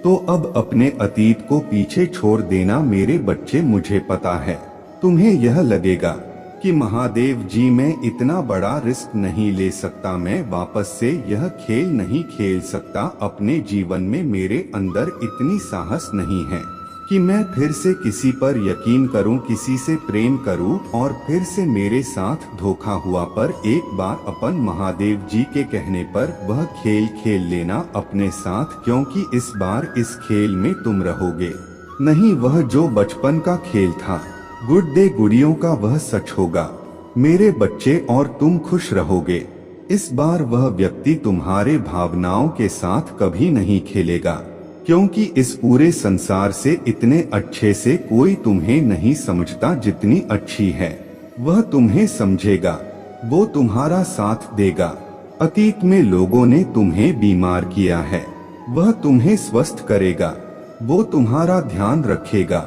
तो अब अपने अतीत को पीछे छोड़ देना मेरे बच्चे। मुझे पता है तुम्हें यह लगेगा कि महादेव जी, मैं इतना बड़ा रिस्क नहीं ले सकता, मैं वापस से यह खेल नहीं खेल सकता। अपने जीवन में मेरे अंदर इतनी साहस नहीं है कि मैं फिर से किसी पर यकीन करूं, किसी से प्रेम करूं, और फिर से मेरे साथ धोखा हुआ। पर एक बार अपन महादेव जी के कहने पर वह खेल खेल लेना अपने साथ, क्योंकि इस बार इस खेल में तुम रहोगे नहीं। वह जो बचपन का खेल था, गुड्डे गुड़ियों का, वह सच होगा मेरे बच्चे, और तुम खुश रहोगे। इस बार वह व्यक्ति तुम्हारे भावनाओं के साथ कभी नहीं खेलेगा, क्योंकि इस पूरे संसार से इतने अच्छे से कोई तुम्हें नहीं समझता जितनी अच्छी है वह तुम्हें समझेगा। वो तुम्हारा साथ देगा। अतीत में लोगों ने तुम्हें बीमार किया है, वह तुम्हें स्वस्थ करेगा। वो तुम्हारा ध्यान रखेगा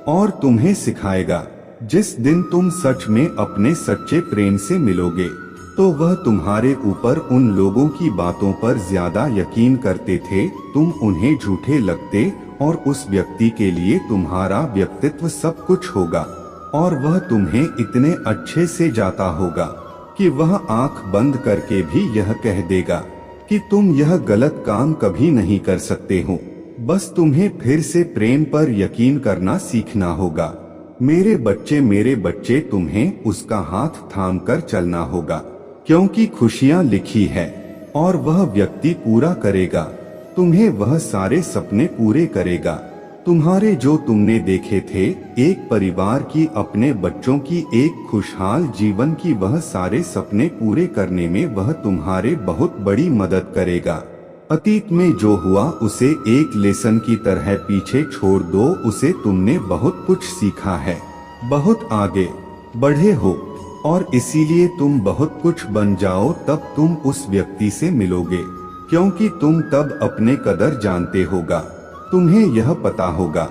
और तुम्हें सिखाएगा। जिस दिन तुम सच में अपने सच्चे प्रेम से मिलोगे, तो वह तुम्हारे ऊपर उन लोगों की बातों पर ज्यादा यकीन करते थे, तुम उन्हें झूठे लगते, और उस व्यक्ति के लिए तुम्हारा व्यक्तित्व सब कुछ होगा, और वह तुम्हें इतने अच्छे से जाता होगा कि वह आंख बंद करके भी यह कह देगा कि तुम यह गलत काम कभी नहीं कर सकते हो। बस तुम्हें फिर से प्रेम पर यकीन करना सीखना होगा। मेरे बच्चे, तुम्हें उसका हाथ थाम कर चलना होगा, क्योंकि खुशियां लिखी है और वह व्यक्ति पूरा करेगा। तुम्हें वह सारे सपने पूरे करेगा, तुम्हारे जो तुमने देखे थे, एक परिवार की, अपने बच्चों की एक खुशहाल जीवन की। वह सारे सपने पूरे करने में वह तुम्हारे बहुत बड़ी मदद करेगा। अतीत में जो हुआ उसे एक लेसन की तरह पीछे छोड़ दो। उसे तुमने बहुत कुछ सीखा है, बहुत आगे बढ़े हो, और इसीलिए तुम बहुत कुछ बन जाओ। तब तुम उस व्यक्ति से मिलोगे, क्योंकि तुम तब अपने कदर जानते होगा। तुम्हें यह पता होगा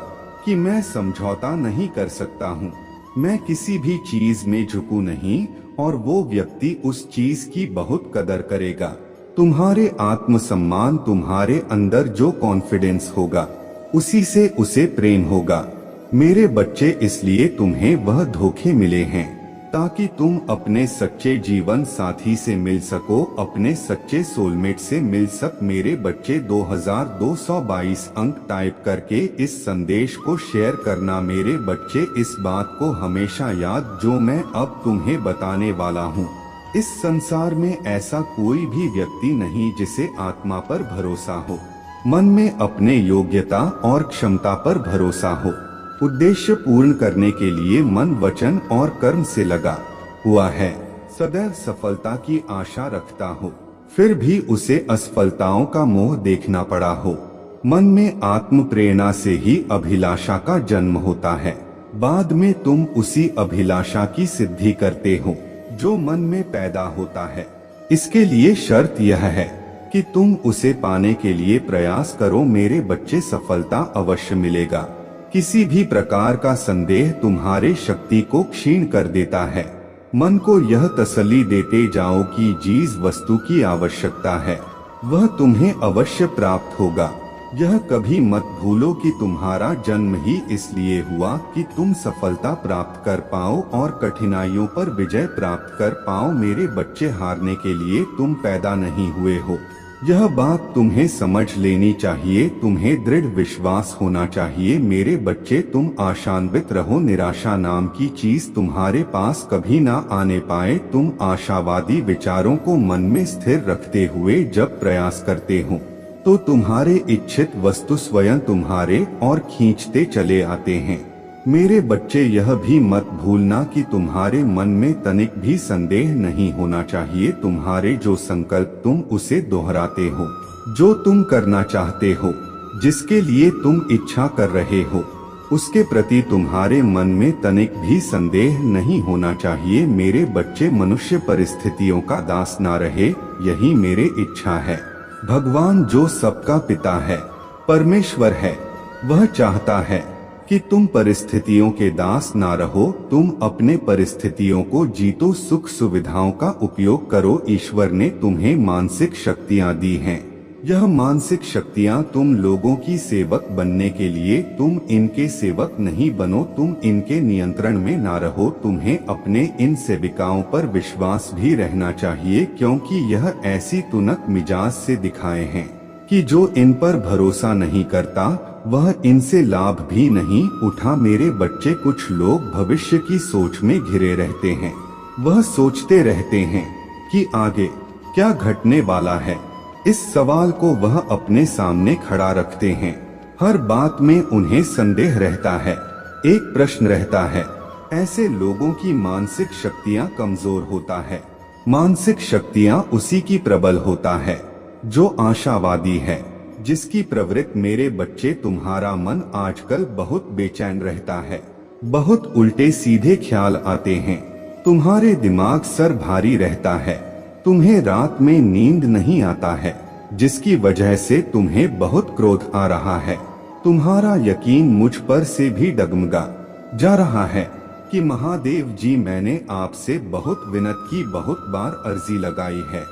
कि मैं समझौता नहीं कर सकता हूँ, मैं किसी भी चीज में झुकूं नहीं, और वो व्यक्ति उस चीज की बहुत कदर करेगा। तुम्हारे आत्मसम्मान, तुम्हारे अंदर जो कॉन्फिडेंस होगा, उसी से उसे प्रेम होगा। मेरे बच्चे, इसलिए तुम्हें वह धोखे मिले हैं ताकि तुम अपने सच्चे जीवन साथी से मिल सको, अपने सच्चे सोलमेट से मिल सक। मेरे बच्चे, 2222 अंक टाइप करके इस संदेश को शेयर करना। मेरे बच्चे, इस बात को हमेशा याद जो मैं अब तुम्हें बताने वाला हूँ। इस संसार में ऐसा कोई भी व्यक्ति नहीं जिसे आत्मा पर भरोसा हो, मन में अपने योग्यता और क्षमता पर भरोसा हो, उद्देश्य पूर्ण करने के लिए मन, वचन और कर्म से लगा हुआ है, सदैव सफलता की आशा रखता हो, फिर भी उसे असफलताओं का मोह देखना पड़ा हो। मन में आत्म प्रेरणा से ही अभिलाषा का जन्म होता है, बाद में तुम उसी अभिलाषा की सिद्धि करते हो जो मन में पैदा होता है। इसके लिए शर्त यह है कि तुम उसे पाने के लिए प्रयास करो। मेरे बच्चे, सफलता अवश्य मिलेगा। किसी भी प्रकार का संदेह तुम्हारे शक्ति को क्षीण कर देता है। मन को यह तसल्ली देते जाओ कि जिस वस्तु की आवश्यकता है वह तुम्हें अवश्य प्राप्त होगा। यह कभी मत भूलो कि तुम्हारा जन्म ही इसलिए हुआ कि तुम सफलता प्राप्त कर पाओ और कठिनाइयों पर विजय प्राप्त कर पाओ। मेरे बच्चे, हारने के लिए तुम पैदा नहीं हुए हो, यह बात तुम्हें समझ लेनी चाहिए। तुम्हें दृढ़ विश्वास होना चाहिए। मेरे बच्चे, तुम आशान्वित रहो। निराशा नाम की चीज तुम्हारे पास कभी ना आने पाए। तुम आशावादी विचारों को मन में स्थिर रखते हुए जब प्रयास करते हो, तो तुम्हारे इच्छित वस्तु स्वयं तुम्हारे और खींचते चले आते हैं। मेरे बच्चे, यह भी मत भूलना कि तुम्हारे मन में तनिक भी संदेह नहीं होना चाहिए। तुम्हारे जो संकल्प, तुम उसे दोहराते हो। जो तुम करना चाहते हो, जिसके लिए तुम इच्छा कर रहे हो, उसके प्रति तुम्हारे मन में तनिक भी संदेह नहीं होना चाहिए। मेरे बच्चे, मनुष्य परिस्थितियों का दास ना रहे, यही मेरी इच्छा है। भगवान जो सबका पिता है, परमेश्वर है, वह चाहता है कि तुम परिस्थितियों के दास ना रहो। तुम अपने परिस्थितियों को जीतो, सुख सुविधाओं का उपयोग करो। ईश्वर ने तुम्हें मानसिक शक्तियां दी हैं। यह मानसिक शक्तियां तुम लोगों की सेवक बनने के लिए, तुम इनके सेवक नहीं बनो, तुम इनके नियंत्रण में ना रहो। तुम्हें अपने इन सेविकाओं पर विश्वास भी रहना चाहिए, क्योंकि यह ऐसी तुनक मिजाज से दिखाए हैं कि जो इन पर भरोसा नहीं करता वह इनसे लाभ भी नहीं उठा। मेरे बच्चे, कुछ लोग भविष्य की सोच में घिरे रहते हैं। वह सोचते रहते हैं कि आगे क्या घटने वाला है। इस सवाल को वह अपने सामने खड़ा रखते हैं। हर बात में उन्हें संदेह रहता है, एक प्रश्न रहता है। ऐसे लोगों की मानसिक शक्तियां कमजोर होता है। मानसिक शक्तियां उसी की प्रबल होता है जो आशावादी है, जिसकी प्रवृत्ति। मेरे बच्चे, तुम्हारा मन आजकल बहुत बेचैन रहता है, बहुत उल्टे सीधे ख्याल आते हैं। तुम्हारे दिमाग सर भारी रहता है, तुम्हें रात में नींद नहीं आता है, जिसकी वजह से तुम्हें बहुत क्रोध आ रहा है। तुम्हारा यकीन मुझ पर से भी डगमगा जा रहा है कि महादेव जी, मैंने आपसे बहुत विनती की, बहुत बार अर्जी लगाई है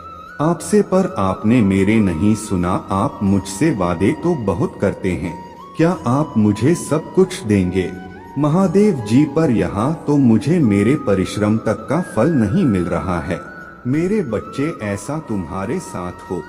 आपसे, पर आपने मेरे नहीं सुना। आप मुझसे वादे तो बहुत करते हैं, क्या आप मुझे सब कुछ देंगे महादेव जी? पर यहाँ तो मुझे मेरे परिश्रम तक का फल नहीं मिल रहा है। मेरे बच्चे, ऐसा तुम्हारे साथ हो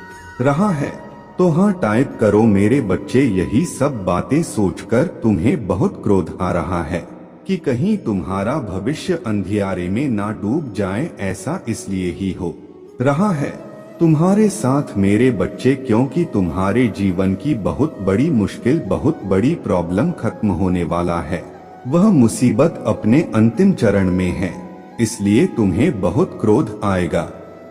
रहा है तो हाँ टाइप करो मेरे बच्चे। यही सब बातें सोचकर तुम्हें बहुत क्रोध आ रहा है कि कहीं तुम्हारा भविष्य अंधियारे में ना डूब जाए, ऐसा इसलिए ही हो रहा है तुम्हारे साथ मेरे बच्चे, क्योंकि तुम्हारे जीवन की बहुत बड़ी मुश्किल, बहुत बड़ी प्रॉब्लम खत्म होने वाला है। वह मुसीबत अपने अंतिम चरण में है, इसलिए तुम्हें बहुत क्रोध आएगा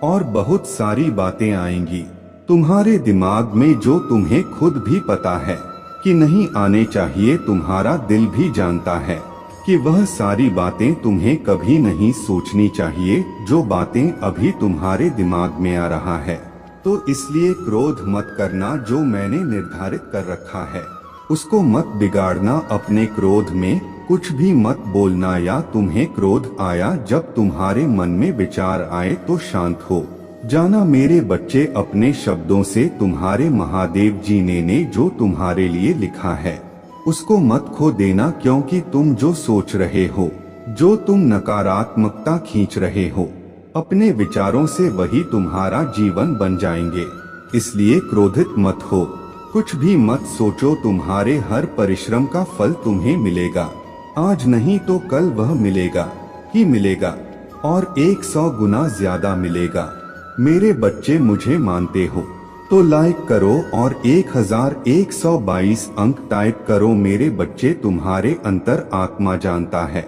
और बहुत सारी बातें आएंगी तुम्हारे दिमाग में, जो तुम्हें खुद भी पता है कि नहीं आने चाहिए। तुम्हारा दिल भी जानता है कि वह सारी बातें तुम्हें कभी नहीं सोचनी चाहिए, जो बातें अभी तुम्हारे दिमाग में आ रहा है। तो इसलिए क्रोध मत करना, जो मैंने निर्धारित कर रखा है उसको मत बिगाड़ना। अपने क्रोध में कुछ भी मत बोलना, या तुम्हें क्रोध आया जब तुम्हारे मन में विचार आए तो शांत हो जाना मेरे बच्चे। अपने शब्दों से तुम्हारे महादेव जी ने जो तुम्हारे लिए लिखा है उसको मत खो देना, क्योंकि तुम जो सोच रहे हो, जो तुम नकारात्मकता खींच रहे हो अपने विचारों से, वही तुम्हारा जीवन बन जाएंगे। इसलिए क्रोधित मत हो, कुछ भी मत सोचो। तुम्हारे हर परिश्रम का फल तुम्हें मिलेगा, आज नहीं तो कल वह मिलेगा ही मिलेगा, और 100 गुना ज्यादा मिलेगा। मेरे बच्चे, मुझे मानते हो तो लाइक करो और 1122 अंक टाइप करो मेरे बच्चे। तुम्हारे अंतर आत्मा जानता है,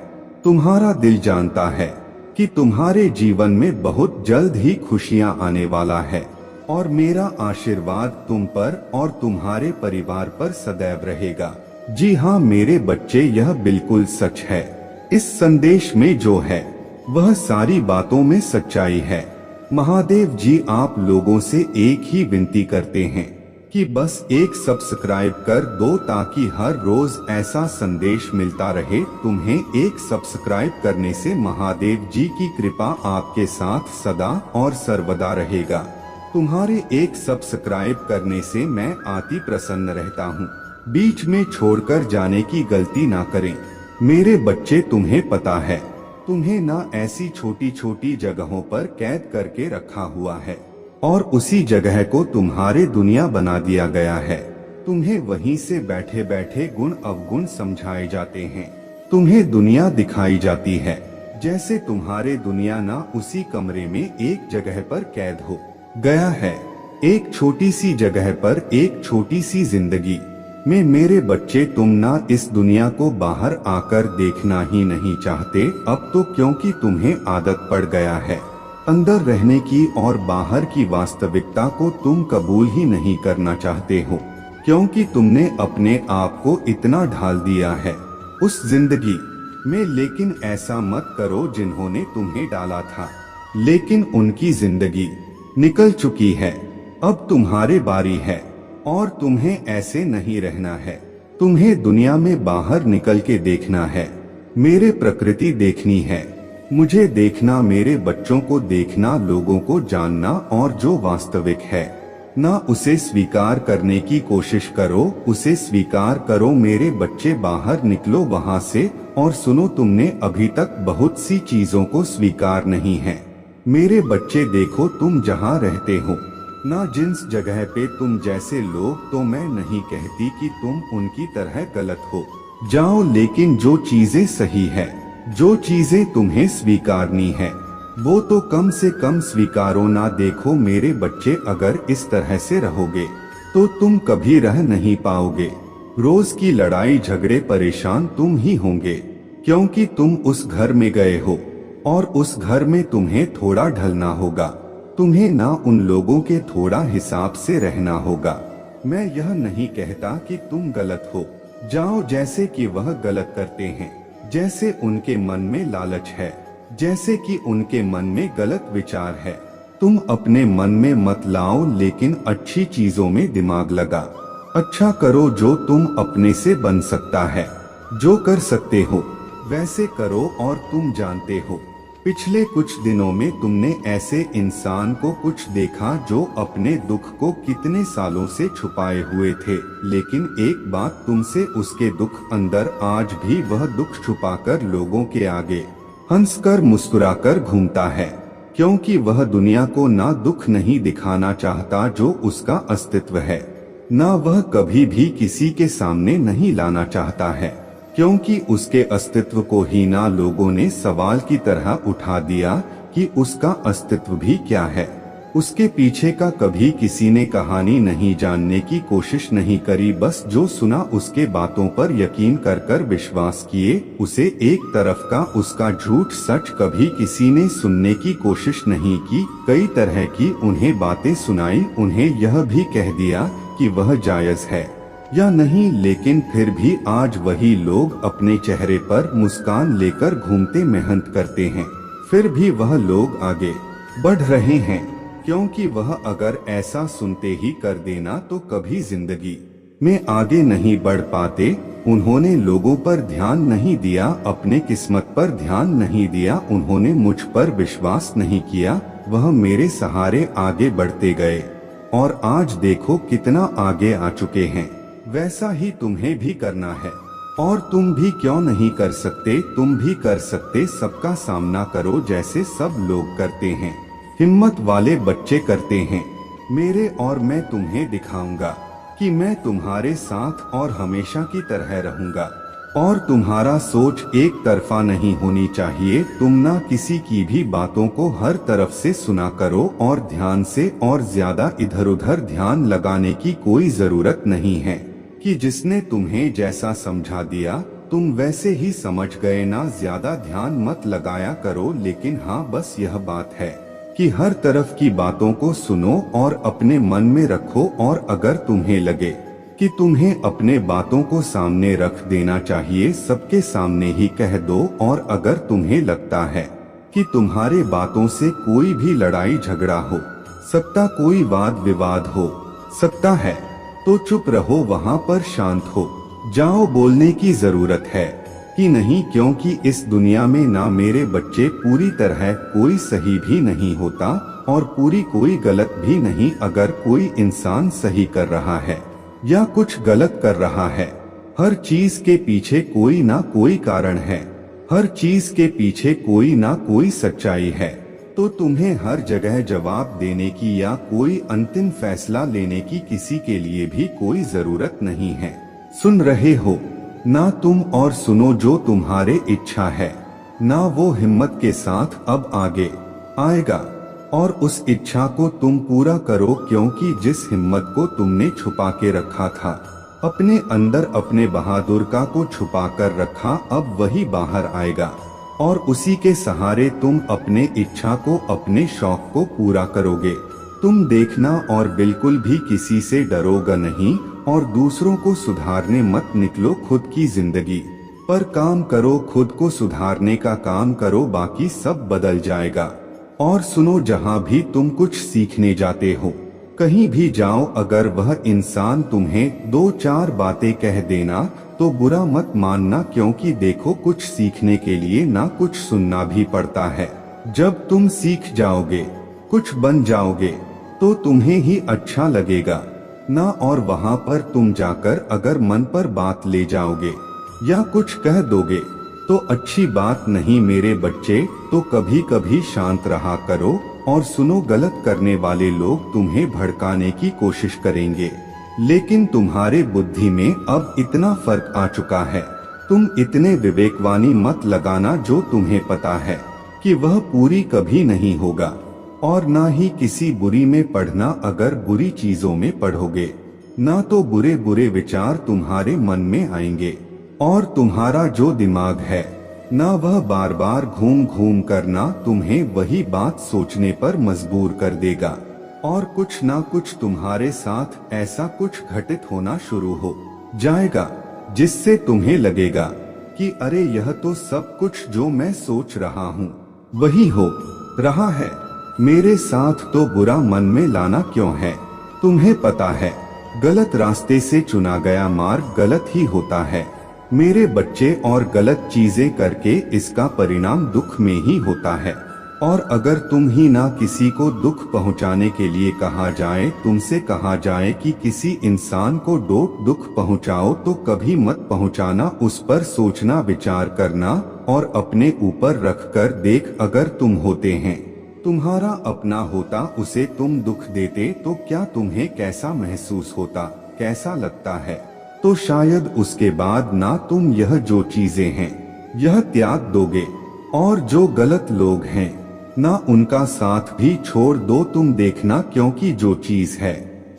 तुम्हारा दिल जानता है कि तुम्हारे जीवन में बहुत जल्द ही खुशियां आने वाला है, और मेरा आशीर्वाद तुम पर और तुम्हारे परिवार पर सदैव रहेगा। जी हाँ मेरे बच्चे, यह बिल्कुल सच है। इस संदेश में जो है वह सारी बातों में सच्चाई है। महादेव जी आप लोगों से एक ही विनती करते हैं कि बस एक सब्सक्राइब कर दो, ताकि हर रोज ऐसा संदेश मिलता रहे। तुम्हें एक सब्सक्राइब करने से महादेव जी की कृपा आपके साथ सदा और सर्वदा रहेगा। तुम्हारे एक सब्सक्राइब करने से मैं अति प्रसन्न रहता हूँ। बीच में छोड़कर जाने की गलती ना करें मेरे बच्चे। तुम्हें पता है, तुम्हें ना ऐसी छोटी छोटी जगहों पर कैद करके रखा हुआ है, और उसी जगह को तुम्हारे दुनिया बना दिया गया है। तुम्हें वहीं से बैठे बैठे गुण अवगुण समझाए जाते हैं, तुम्हें दुनिया दिखाई जाती है जैसे तुम्हारे दुनिया ना उसी कमरे में एक जगह पर कैद हो गया है, एक छोटी सी जगह पर एक छोटी सी जिंदगी में। मेरे बच्चे, तुम ना इस दुनिया को बाहर आकर देखना ही नहीं चाहते अब तो, क्योंकि तुम्हें आदत पड़ गया है अंदर रहने की, और बाहर की वास्तविकता को तुम कबूल ही नहीं करना चाहते हो, क्योंकि तुमने अपने आप को इतना ढाल दिया है उस जिंदगी में। लेकिन ऐसा मत करो जिन्होंने तुम्हें डाला था, लेकिन उनकी जिंदगी निकल चुकी है, अब तुम्हारी बारी है, और तुम्हें ऐसे नहीं रहना है। तुम्हें दुनिया में बाहर निकल के देखना है, मेरे प्रकृति देखनी है, मुझे देखना, मेरे बच्चों को देखना, लोगों को जानना, और जो वास्तविक है ना उसे स्वीकार करने की कोशिश करो, उसे स्वीकार करो मेरे बच्चे। बाहर निकलो वहां से, और सुनो, तुमने अभी तक बहुत सी चीजों को स्वीकार नहीं है मेरे बच्चे। देखो तुम जहाँ रहते हो ना, जिस जगह पे तुम जैसे लोग, तो मैं नहीं कहती कि तुम उनकी तरह गलत हो जाओ, लेकिन जो चीजें सही है, जो चीजें तुम्हें स्वीकारनी है, वो तो कम से कम स्वीकारो ना। देखो मेरे बच्चे, अगर इस तरह से रहोगे तो तुम कभी रह नहीं पाओगे। रोज की लड़ाई झगड़े परेशान तुम ही होंगे, क्योंकि तुम उस घर में गए हो, और उस घर में तुम्हें थोड़ा ढलना होगा। तुम्हें ना उन लोगों के थोड़ा हिसाब से रहना होगा। मैं यह नहीं कहता कि तुम गलत हो जाओ जैसे कि वह गलत करते हैं, जैसे उनके मन में लालच है, जैसे कि उनके मन में गलत विचार है। तुम अपने मन में मत लाओ, लेकिन अच्छी चीजों में दिमाग लगा। अच्छा करो जो तुम अपने से बन सकता है। जो कर सकते हो वैसे करो। और तुम जानते हो, पिछले कुछ दिनों में तुमने ऐसे इंसान को कुछ देखा जो अपने दुख को कितने सालों से छुपाए हुए थे, लेकिन एक बात तुमसे, उसके दुख अंदर आज भी वह दुख छुपाकर लोगों के आगे हंसकर मुस्कुराकर घूमता है, क्योंकि वह दुनिया को ना दुख नहीं दिखाना चाहता जो उसका अस्तित्व है, ना वह कभी भी किसी के सामने नहीं लाना चाहता है, क्योंकि उसके अस्तित्व को ही ना लोगों ने सवाल की तरह उठा दिया कि उसका अस्तित्व भी क्या है। उसके पीछे का कभी किसी ने कहानी नहीं जानने की कोशिश नहीं करी, बस जो सुना उसके बातों पर यकीन कर कर विश्वास किए। उसे एक तरफ का उसका झूठ सच कभी किसी ने सुनने की कोशिश नहीं की। कई तरह की उन्हें बातें सुनाई, उन्हें यह भी कह दिया कि वह जायज है या नहीं, लेकिन फिर भी आज वही लोग अपने चेहरे पर मुस्कान लेकर घूमते मेहनत करते हैं। फिर भी वह लोग आगे बढ़ रहे हैं, क्योंकि वह अगर ऐसा सुनते ही कर देना तो कभी जिंदगी में आगे नहीं बढ़ पाते। उन्होंने लोगों पर ध्यान नहीं दिया, अपने किस्मत पर ध्यान नहीं दिया, उन्होंने मुझ पर विश्वास नहीं किया। वह मेरे सहारे आगे बढ़ते गए और आज देखो कितना आगे आ चुके हैं। वैसा ही तुम्हें भी करना है। और तुम भी क्यों नहीं कर सकते, तुम भी कर सकते। सबका सामना करो जैसे सब लोग करते हैं, हिम्मत वाले बच्चे करते हैं मेरे। और मैं तुम्हें दिखाऊंगा कि मैं तुम्हारे साथ और हमेशा की तरह रहूंगा। और तुम्हारा सोच एक तरफा नहीं होनी चाहिए। तुम ना किसी की भी बातों को हर तरफ से सुना करो और ध्यान से, और ज्यादा इधर उधर ध्यान लगाने की कोई जरूरत नहीं है कि जिसने तुम्हें जैसा समझा दिया तुम वैसे ही समझ गए। ना ज्यादा ध्यान मत लगाया करो, लेकिन हाँ बस यह बात है कि हर तरफ की बातों को सुनो और अपने मन में रखो। और अगर तुम्हें लगे कि तुम्हें अपने बातों को सामने रख देना चाहिए, सबके सामने ही कह दो। और अगर तुम्हें लगता है कि तुम्हारे बातों से कोई भी लड़ाई झगड़ा हो सकता, कोई वाद विवाद हो सकता है, तो चुप रहो, वहाँ पर शांत हो जाओ। बोलने की जरूरत है कि नहीं, क्योंकि इस दुनिया में ना मेरे बच्चे पूरी तरह कोई सही भी नहीं होता और पूरी कोई गलत भी नहीं। अगर कोई इंसान सही कर रहा है या कुछ गलत कर रहा है, हर चीज के पीछे कोई ना कोई कारण है, हर चीज के पीछे कोई ना कोई सच्चाई है। तो तुम्हें हर जगह जवाब देने की या कोई अंतिम फैसला लेने की किसी के लिए भी कोई जरूरत नहीं है। सुन रहे हो ना तुम, और सुनो जो तुम्हारे इच्छा है ना, वो हिम्मत के साथ अब आगे आएगा। और उस इच्छा को तुम पूरा करो, क्योंकि जिस हिम्मत को तुमने छुपा के रखा था अपने अंदर, अपने बहादुर का को छुपा कर रखा, अब वही बाहर आएगा। और उसी के सहारे तुम अपने इच्छा को, अपने शौक को पूरा करोगे। तुम देखना, और बिल्कुल भी किसी से डरोगा नहीं। और दूसरों को सुधारने मत निकलो, खुद की जिंदगी पर काम करो, खुद को सुधारने का काम करो, बाकी सब बदल जाएगा। और सुनो, जहाँ भी तुम कुछ सीखने जाते हो, कहीं भी जाओ, अगर वह इंसान तुम्हें दो चार बातें कह देना तो बुरा मत मानना, क्योंकि देखो कुछ सीखने के लिए ना कुछ सुनना भी पड़ता है। जब तुम सीख जाओगे, कुछ बन जाओगे, तो तुम्हें ही अच्छा लगेगा ना। और वहाँ पर तुम जाकर अगर मन पर बात ले जाओगे या कुछ कह दोगे तो अच्छी बात नहीं मेरे बच्चे। तो कभी कभी शांत रहा करो और सुनो, गलत करने वाले लोग तुम्हें भड़काने की कोशिश करेंगे, लेकिन तुम्हारे बुद्धि में अब इतना फर्क आ चुका है, तुम इतने विवेकवानी मत लगाना जो तुम्हें पता है कि वह पूरी कभी नहीं होगा। और ना ही किसी बुरी में पढ़ना, अगर बुरी चीजों में पढ़ोगे ना तो बुरे बुरे विचार तुम्हारे मन में आएंगे। और तुम्हारा जो दिमाग है ना, वह बार बार घूम घूम कर ना तुम्हें वही बात सोचने पर मजबूर कर देगा। और कुछ ना कुछ तुम्हारे साथ ऐसा कुछ घटित होना शुरू हो जाएगा जिससे तुम्हें लगेगा कि अरे यह तो सब कुछ जो मैं सोच रहा हूँ वही हो रहा है मेरे साथ, तो बुरा मन में लाना क्यों है। तुम्हें पता है गलत रास्ते से चुना गया मार्ग गलत ही होता है मेरे बच्चे, और गलत चीजें करके इसका परिणाम दुख में ही होता है। और अगर तुम ही ना किसी को दुख पहुंचाने के लिए कहा जाए, तुमसे कहा जाए कि किसी इंसान को दुख पहुंचाओ, तो कभी मत पहुंचाना। उस पर सोचना, विचार करना और अपने ऊपर रख कर देख, अगर तुम होते हैं, तुम्हारा अपना होता, उसे तुम दुख देते तो क्या तुम्हें कैसा महसूस होता, कैसा लगता है। तो शायद उसके बाद ना तुम यह जो चीजें हैं यह त्याग दोगे, और जो गलत लोग हैं ना उनका साथ भी छोड़ दो। तुम देखना, क्योंकि जो चीज है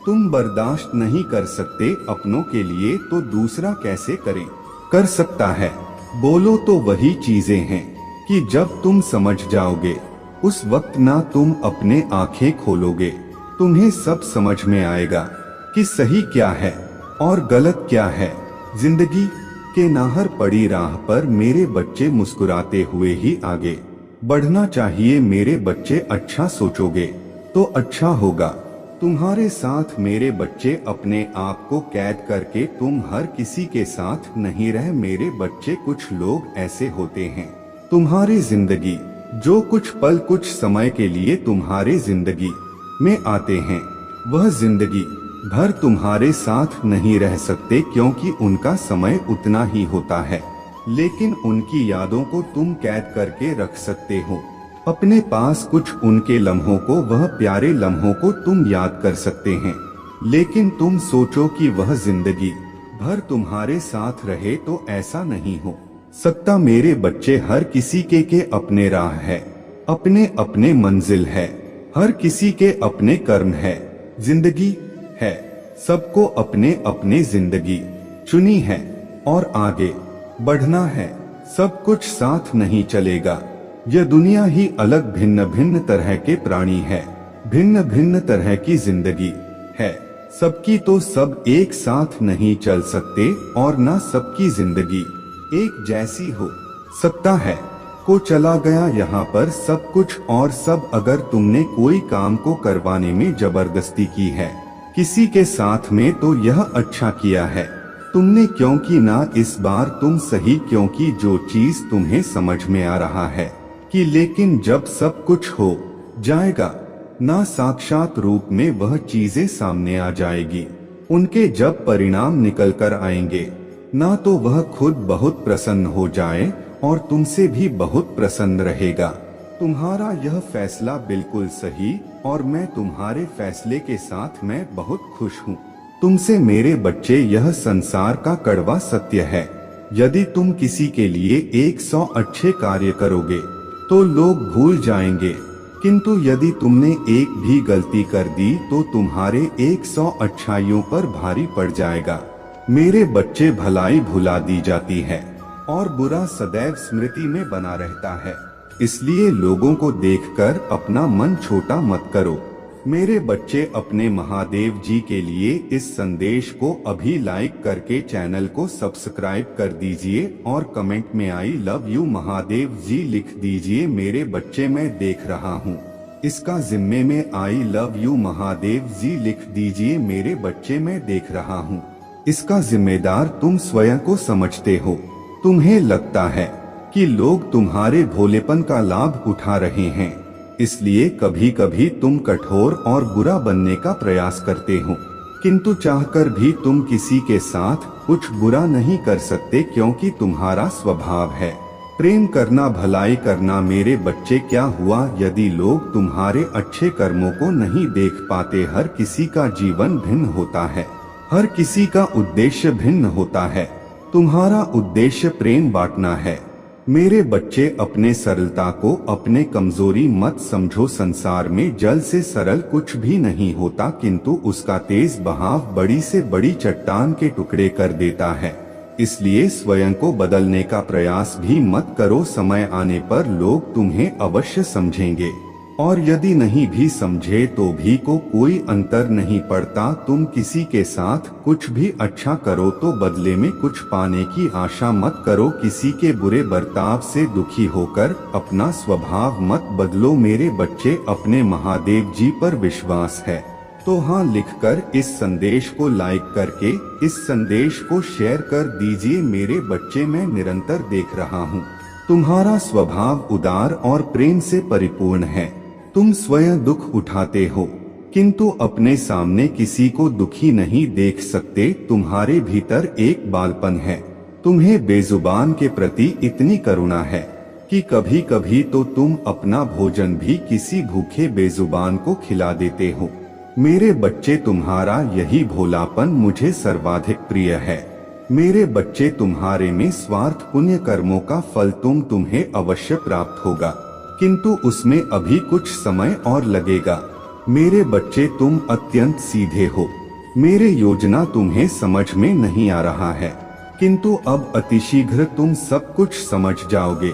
तुम बर्दाश्त नहीं कर सकते अपनों के लिए, तो दूसरा कैसे कर सकता है। बोलो तो वही चीजें हैं कि जब तुम समझ जाओगे उस वक्त ना तुम अपने आंखें खोलोगे, तुम्हें सब समझ में आएगा कि सही क्या है और गलत क्या है। जिंदगी के नाहर पड़ी राह पर मेरे बच्चे मुस्कुराते हुए ही आगे बढ़ना चाहिए। मेरे बच्चे, अच्छा सोचोगे तो अच्छा होगा तुम्हारे साथ। मेरे बच्चे, अपने आप को कैद करके तुम हर किसी के साथ नहीं रह। मेरे बच्चे, कुछ लोग ऐसे होते हैं तुम्हारी जिंदगी, जो कुछ पल कुछ समय के लिए तुम्हारे जिंदगी में आते हैं, वह जिंदगी भर तुम्हारे साथ नहीं रह सकते, क्योंकि उनका समय उतना ही होता है। लेकिन उनकी यादों को तुम कैद करके रख सकते हो अपने पास। कुछ उनके लम्हों को, वह प्यारे लम्हों को तुम याद कर सकते हैं। लेकिन तुम सोचो कि वह जिंदगी भर तुम्हारे साथ रहे, तो ऐसा नहीं हो सकता। मेरे बच्चे, हर किसी के अपने राह है, अपने अपने मंजिल है, हर किसी के अपने कर्म है, जिंदगी है। सबको अपने अपने जिंदगी चुनी है और आगे बढ़ना है। सब कुछ साथ नहीं चलेगा। यह दुनिया ही अलग, भिन्न भिन्न तरह के प्राणी है, भिन्न भिन्न तरह की जिंदगी है सबकी। तो सब एक साथ नहीं चल सकते, और न सबकी जिंदगी एक जैसी हो सकता है। को चला गया यहाँ पर सब कुछ और सब। अगर तुमने कोई काम को करवाने में जबरदस्ती की है किसी के साथ में, तो यह अच्छा किया है तुमने, क्योंकि ना इस बार तुम सही, क्योंकि जो चीज तुम्हें समझ में आ रहा है कि लेकिन जब सब कुछ हो जाएगा ना, साक्षात रूप में वह चीजें सामने आ जाएगी, उनके जब परिणाम निकल कर आएंगे ना, तो वह खुद बहुत प्रसन्न हो जाए और तुमसे भी बहुत प्रसन्न रहेगा। तुम्हारा यह फैसला बिल्कुल सही, और मैं तुम्हारे फैसले के साथ मैं बहुत खुश हूँ तुमसे। मेरे बच्चे, यह संसार का कड़वा सत्य है। यदि तुम किसी के लिए 100 अच्छे कार्य करोगे तो लोग भूल जाएंगे, किंतु यदि तुमने एक भी गलती कर दी तो तुम्हारे 100 अच्छाइयों पर भारी पड़ जाएगा। मेरे बच्चे, भलाई भुला दी जाती है और बुरा सदैव स्मृति में बना रहता है। इसलिए लोगों को देखकर अपना मन छोटा मत करो। मेरे बच्चे, अपने महादेव जी के लिए इस संदेश को अभी लाइक करके चैनल को सब्सक्राइब कर दीजिए और कमेंट में आई लव यू महादेव जी लिख दीजिए। मेरे बच्चे, मैं देख रहा हूँ, इसका जिम्मे में आई लव यू महादेव जी लिख दीजिए। मेरे बच्चे, मैं देख रहा हूँ, इसका जिम्मेदार तुम स्वयं को समझते हो। तुम्हें लगता है कि लोग तुम्हारे भोलेपन का लाभ उठा रहे हैं, इसलिए कभी कभी तुम कठोर और बुरा बनने का प्रयास करते हो, किंतु चाहकर भी तुम किसी के साथ कुछ बुरा नहीं कर सकते, क्योंकि तुम्हारा स्वभाव है प्रेम करना, भलाई करना। मेरे बच्चे, क्या हुआ यदि लोग तुम्हारे अच्छे कर्मों को नहीं देख पाते। हर किसी का जीवन भिन्न होता है, हर किसी का उद्देश्य भिन्न होता है। तुम्हारा उद्देश्य प्रेम बांटना है। मेरे बच्चे, अपने सरलता को अपने कमजोरी मत समझो। संसार में जल से सरल कुछ भी नहीं होता, किंतु उसका तेज बहाव बड़ी से बड़ी चट्टान के टुकड़े कर देता है। इसलिए स्वयं को बदलने का प्रयास भी मत करो। समय आने पर लोग तुम्हें अवश्य समझेंगे। और यदि नहीं भी समझे तो भी को कोई अंतर नहीं पड़ता। तुम किसी के साथ कुछ भी अच्छा करो तो बदले में कुछ पाने की आशा मत करो। किसी के बुरे बर्ताव से दुखी होकर अपना स्वभाव मत बदलो। मेरे बच्चे, अपने महादेव जी पर विश्वास है तो हाँ लिखकर इस संदेश को लाइक करके इस संदेश को शेयर कर दीजिए। मेरे बच्चे, मैं निरंतर देख रहा हूँ, तुम्हारा स्वभाव उदार और प्रेम से परिपूर्ण है। तुम स्वयं दुख उठाते हो किंतु अपने सामने किसी को दुखी नहीं देख सकते। तुम्हारे भीतर एक बालपन है। तुम्हें बेजुबान के प्रति इतनी करुणा है कि कभी कभी तो तुम अपना भोजन भी किसी भूखे बेजुबान को खिला देते हो। मेरे बच्चे, तुम्हारा यही भोलापन मुझे सर्वाधिक प्रिय है। मेरे बच्चे, तुम्हारे में स्वार्थ पुण्य कर्मों का फल तुम्हें अवश्य प्राप्त होगा किंतु उसमें अभी कुछ समय और लगेगा। मेरे बच्चे, तुम अत्यंत सीधे हो। मेरे योजना तुम्हें समझ में नहीं आ रहा है किंतु अब अतिशीघ्र तुम सब कुछ समझ जाओगे।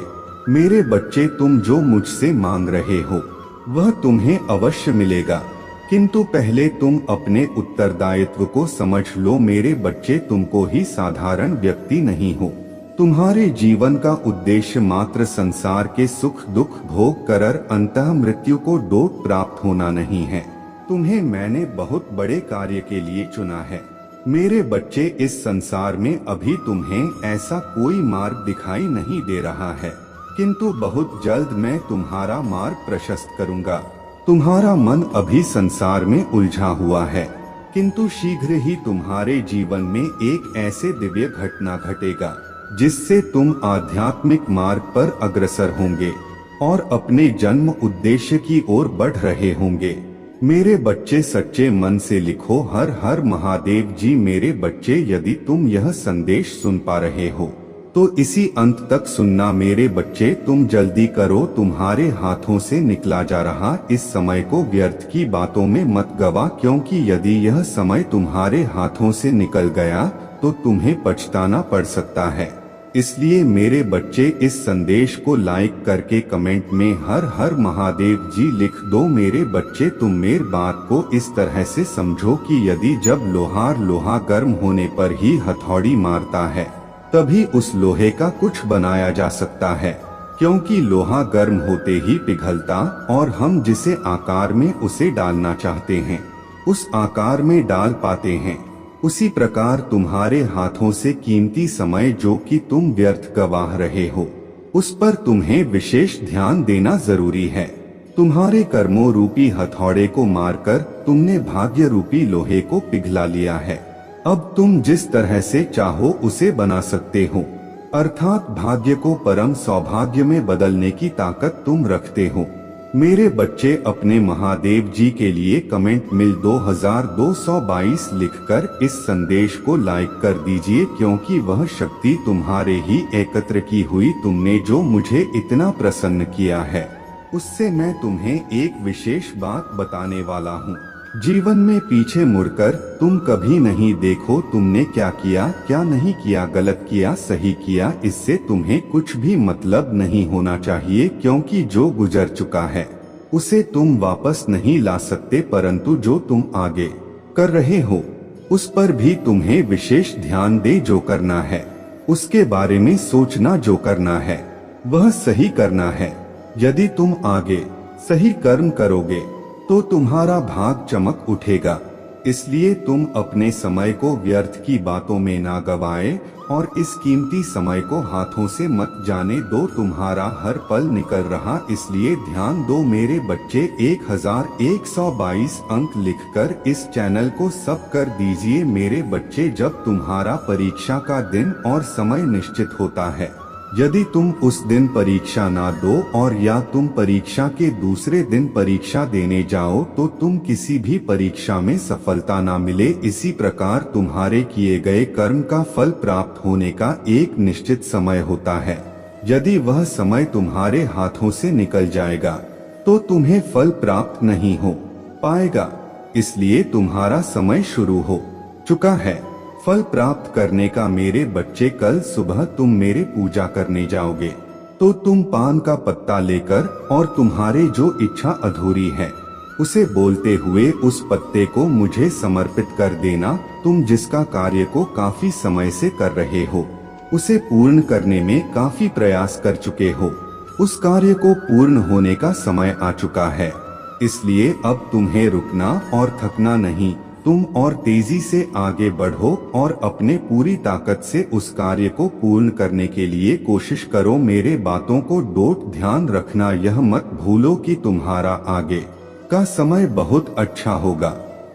मेरे बच्चे, तुम जो मुझसे मांग रहे हो वह तुम्हें अवश्य मिलेगा किंतु पहले तुम अपने उत्तरदायित्व को समझ लो। मेरे बच्चे, तुमको ही साधारण व्यक्ति नहीं हो। तुम्हारे जीवन का उद्देश्य मात्र संसार के सुख दुख भोग कर अंततः मृत्यु को डोट प्राप्त होना नहीं है। तुम्हें मैंने बहुत बड़े कार्य के लिए चुना है। मेरे बच्चे, इस संसार में अभी तुम्हें ऐसा कोई मार्ग दिखाई नहीं दे रहा है किंतु बहुत जल्द मैं तुम्हारा मार्ग प्रशस्त करूंगा। तुम्हारा मन अभी संसार में उलझा हुआ है किंतु शीघ्र ही तुम्हारे जीवन में एक ऐसे दिव्य घटना घटेगा जिससे तुम आध्यात्मिक मार्ग पर अग्रसर होंगे और अपने जन्म उद्देश्य की ओर बढ़ रहे होंगे। मेरे बच्चे, सच्चे मन से लिखो हर हर महादेव जी। मेरे बच्चे, यदि तुम यह संदेश सुन पा रहे हो तो इसी अंत तक सुनना। मेरे बच्चे, तुम जल्दी करो, तुम्हारे हाथों से निकला जा रहा इस समय को व्यर्थ की बातों में मत गवा क्योंकि यदि यह समय तुम्हारे हाथों से निकल गया तो तुम्हें पछताना पड़ सकता है। इसलिए मेरे बच्चे, इस संदेश को लाइक करके कमेंट में हर हर महादेव जी लिख दो। मेरे बच्चे, तुम मेरी बात को इस तरह से समझो कि यदि जब लोहा गर्म होने पर ही हथौड़ी मारता है तभी उस लोहे का कुछ बनाया जा सकता है क्योंकि लोहा गर्म होते ही पिघलता और हम जिसे आकार में उसे डालना चाहते हैं उस आकार में डाल पाते हैं। उसी प्रकार तुम्हारे हाथों से कीमती समय जो कि तुम व्यर्थ गवाह रहे हो उस पर तुम्हें विशेष ध्यान देना जरूरी है। तुम्हारे कर्मों रूपी हथौड़े को मारकर तुमने भाग्य रूपी लोहे को पिघला लिया है। अब तुम जिस तरह से चाहो उसे बना सकते हो, अर्थात भाग्य को परम सौभाग्य में बदलने की ताकत तुम रखते हो। मेरे बच्चे, अपने महादेव जी के लिए कमेंट मिल 2222 लिखकर इस संदेश को लाइक कर दीजिए क्योंकि वह शक्ति तुम्हारे ही एकत्र की हुई। तुमने जो मुझे इतना प्रसन्न किया है उससे मैं तुम्हें एक विशेष बात बताने वाला हूँ। जीवन में पीछे मुड़कर तुम कभी नहीं देखो तुमने क्या किया क्या नहीं किया, गलत किया सही किया, इससे तुम्हें कुछ भी मतलब नहीं होना चाहिए क्योंकि जो गुजर चुका है उसे तुम वापस नहीं ला सकते, परंतु जो तुम आगे कर रहे हो उस पर भी तुम्हें विशेष ध्यान दे। जो करना है उसके बारे में सोचना, जो करना है वह सही करना है। यदि तुम आगे सही कर्म करोगे तो तुम्हारा भाग चमक उठेगा। इसलिए तुम अपने समय को व्यर्थ की बातों में ना गवाए और इस कीमती समय को हाथों से मत जाने दो। तुम्हारा हर पल निकल रहा, इसलिए ध्यान दो। मेरे बच्चे, 1122 अंक लिखकर इस चैनल को सब कर दीजिए। मेरे बच्चे, जब तुम्हारा परीक्षा का दिन और समय निश्चित होता है, यदि तुम उस दिन परीक्षा ना दो और या तुम परीक्षा के दूसरे दिन परीक्षा देने जाओ तो तुम किसी भी परीक्षा में सफलता ना मिले। इसी प्रकार तुम्हारे किए गए कर्म का फल प्राप्त होने का एक निश्चित समय होता है। यदि वह समय तुम्हारे हाथों से निकल जाएगा तो तुम्हें फल प्राप्त नहीं हो पाएगा। इसलिए तुम्हारा समय शुरू हो चुका है फल प्राप्त करने का। मेरे बच्चे, कल सुबह तुम मेरे पूजा करने जाओगे। तो तुम पान का पत्ता लेकर और तुम्हारे जो इच्छा अधूरी है उसे बोलते हुए उस पत्ते को मुझे समर्पित कर देना। तुम जिसका कार्य को काफी समय से कर रहे हो, उसे पूर्ण करने में काफी प्रयास कर चुके हो, उस कार्य को पूर्ण होने का समय आ चुका है। इसलिए अब तुम्हें रुकना और थकना नहीं, तुम और तेजी से आगे बढ़ो और अपने पूरी ताकत से उस कार्य को पूर्ण करने के लिए कोशिश करो। मेरे बातों को डोट ध्यान रखना, यह मत भूलो कि तुम्हारा आगे का समय बहुत अच्छा होगा।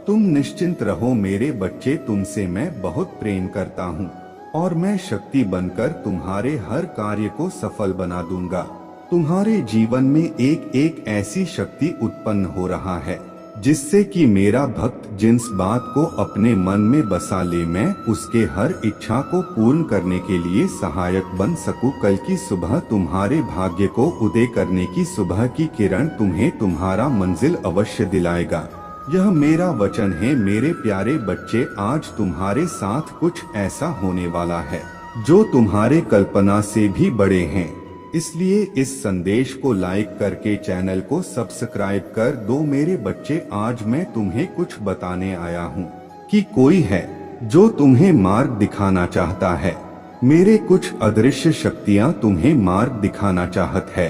तुम निश्चिंत रहो मेरे बच्चे, तुमसे मैं बहुत प्रेम करता हूँ और मैं शक्ति बनकर तुम्हारे हर कार्य को सफल बना दूंगा। तुम्हारे जीवन में एक एक ऐसी शक्ति उत्पन्न हो रहा है जिससे कि मेरा भक्त जिस बात को अपने मन में बसा ले, मैं उसके हर इच्छा को पूर्ण करने के लिए सहायक बन सकूं। कल की सुबह तुम्हारे भाग्य को उदय करने की सुबह की किरण तुम्हें तुम्हारा मंजिल अवश्य दिलाएगा। यह मेरा वचन है मेरे प्यारे बच्चे। आज तुम्हारे साथ कुछ ऐसा होने वाला है जो तुम्हारे कल्पना से भी बड़े हैं। इसलिए इस संदेश को लाइक करके चैनल को सब्सक्राइब कर दो मेरे बच्चे। आज मैं तुम्हें कुछ बताने आया हूँ कि कोई है जो तुम्हें मार्ग दिखाना चाहता है। मेरे कुछ अदृश्य शक्तियाँ तुम्हें मार्ग दिखाना चाहत है।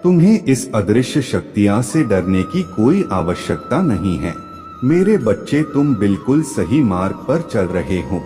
तुम्हें इस अदृश्य शक्तियाँ से डरने की कोई आवश्यकता नहीं है। मेरे बच्चे तुम बिल्कुल सही मार्ग पर चल रहे हो।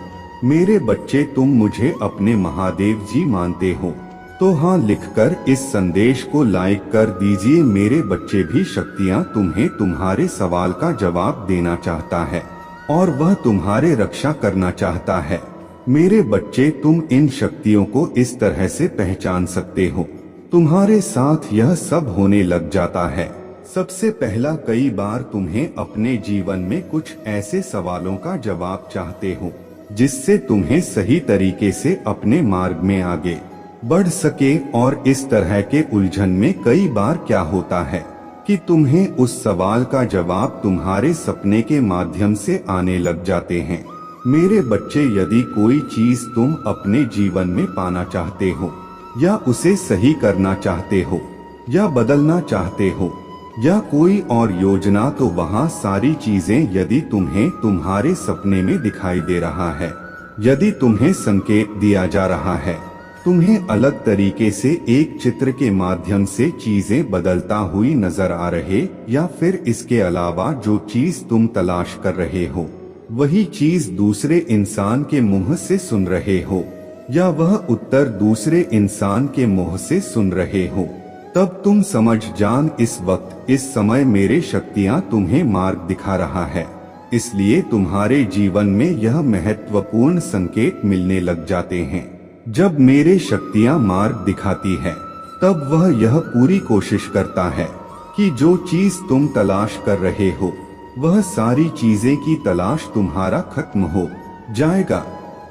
मेरे बच्चे तुम मुझे अपने महादेव जी मानते हो तो हाँ लिखकर इस संदेश को लाइक कर दीजिए। मेरे बच्चे भी शक्तियाँ तुम्हें तुम्हारे सवाल का जवाब देना चाहता है और वह तुम्हारे रक्षा करना चाहता है। मेरे बच्चे तुम इन शक्तियों को इस तरह से पहचान सकते हो। तुम्हारे साथ यह सब होने लग जाता है। सबसे पहला, कई बार तुम्हें अपने जीवन में कुछ ऐसे सवालों का जवाब चाहते हो जिससे तुम्हें सही तरीके से अपने मार्ग में आगे बढ़ सके। और इस तरह के उलझन में कई बार क्या होता है कि तुम्हें उस सवाल का जवाब तुम्हारे सपने के माध्यम से आने लग जाते हैं। मेरे बच्चे, यदि कोई चीज तुम अपने जीवन में पाना चाहते हो या उसे सही करना चाहते हो या बदलना चाहते हो या कोई और योजना, तो वहाँ सारी चीजें यदि तुम्हें तुम्हारे सपने में दिखाई दे रहा है, यदि तुम्हें संकेत दिया जा रहा है, तुम्हें अलग तरीके से एक चित्र के माध्यम से चीजें बदलता हुई नजर आ रहे, या फिर इसके अलावा जो चीज तुम तलाश कर रहे हो वही चीज दूसरे इंसान के मुंह से सुन रहे हो या वह उत्तर दूसरे इंसान के मुंह से सुन रहे हो, तब तुम समझ जान इस वक्त इस समय मेरे शक्तियाँ तुम्हें मार्ग दिखा रहा है। इसलिए तुम्हारे जीवन में यह महत्वपूर्ण संकेत मिलने लग जाते हैं। जब मेरे शक्तियाँ मार्ग दिखाती है तब वह यह पूरी कोशिश करता है कि जो चीज तुम तलाश कर रहे हो वह सारी चीजें की तलाश तुम्हारा खत्म हो जाएगा।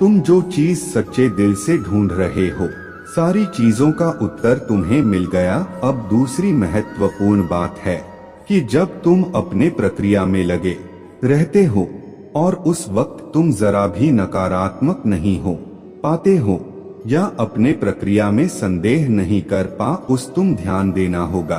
तुम जो चीज सच्चे दिल से ढूंढ रहे हो, सारी चीजों का उत्तर तुम्हें मिल गया। अब दूसरी महत्वपूर्ण बात है कि जब तुम अपने प्रक्रिया में लगे रहते हो और उस वक्त तुम जरा भी नकारात्मक नहीं हो पाते हो या अपने प्रक्रिया में संदेह नहीं कर पा, उस तुम ध्यान देना होगा।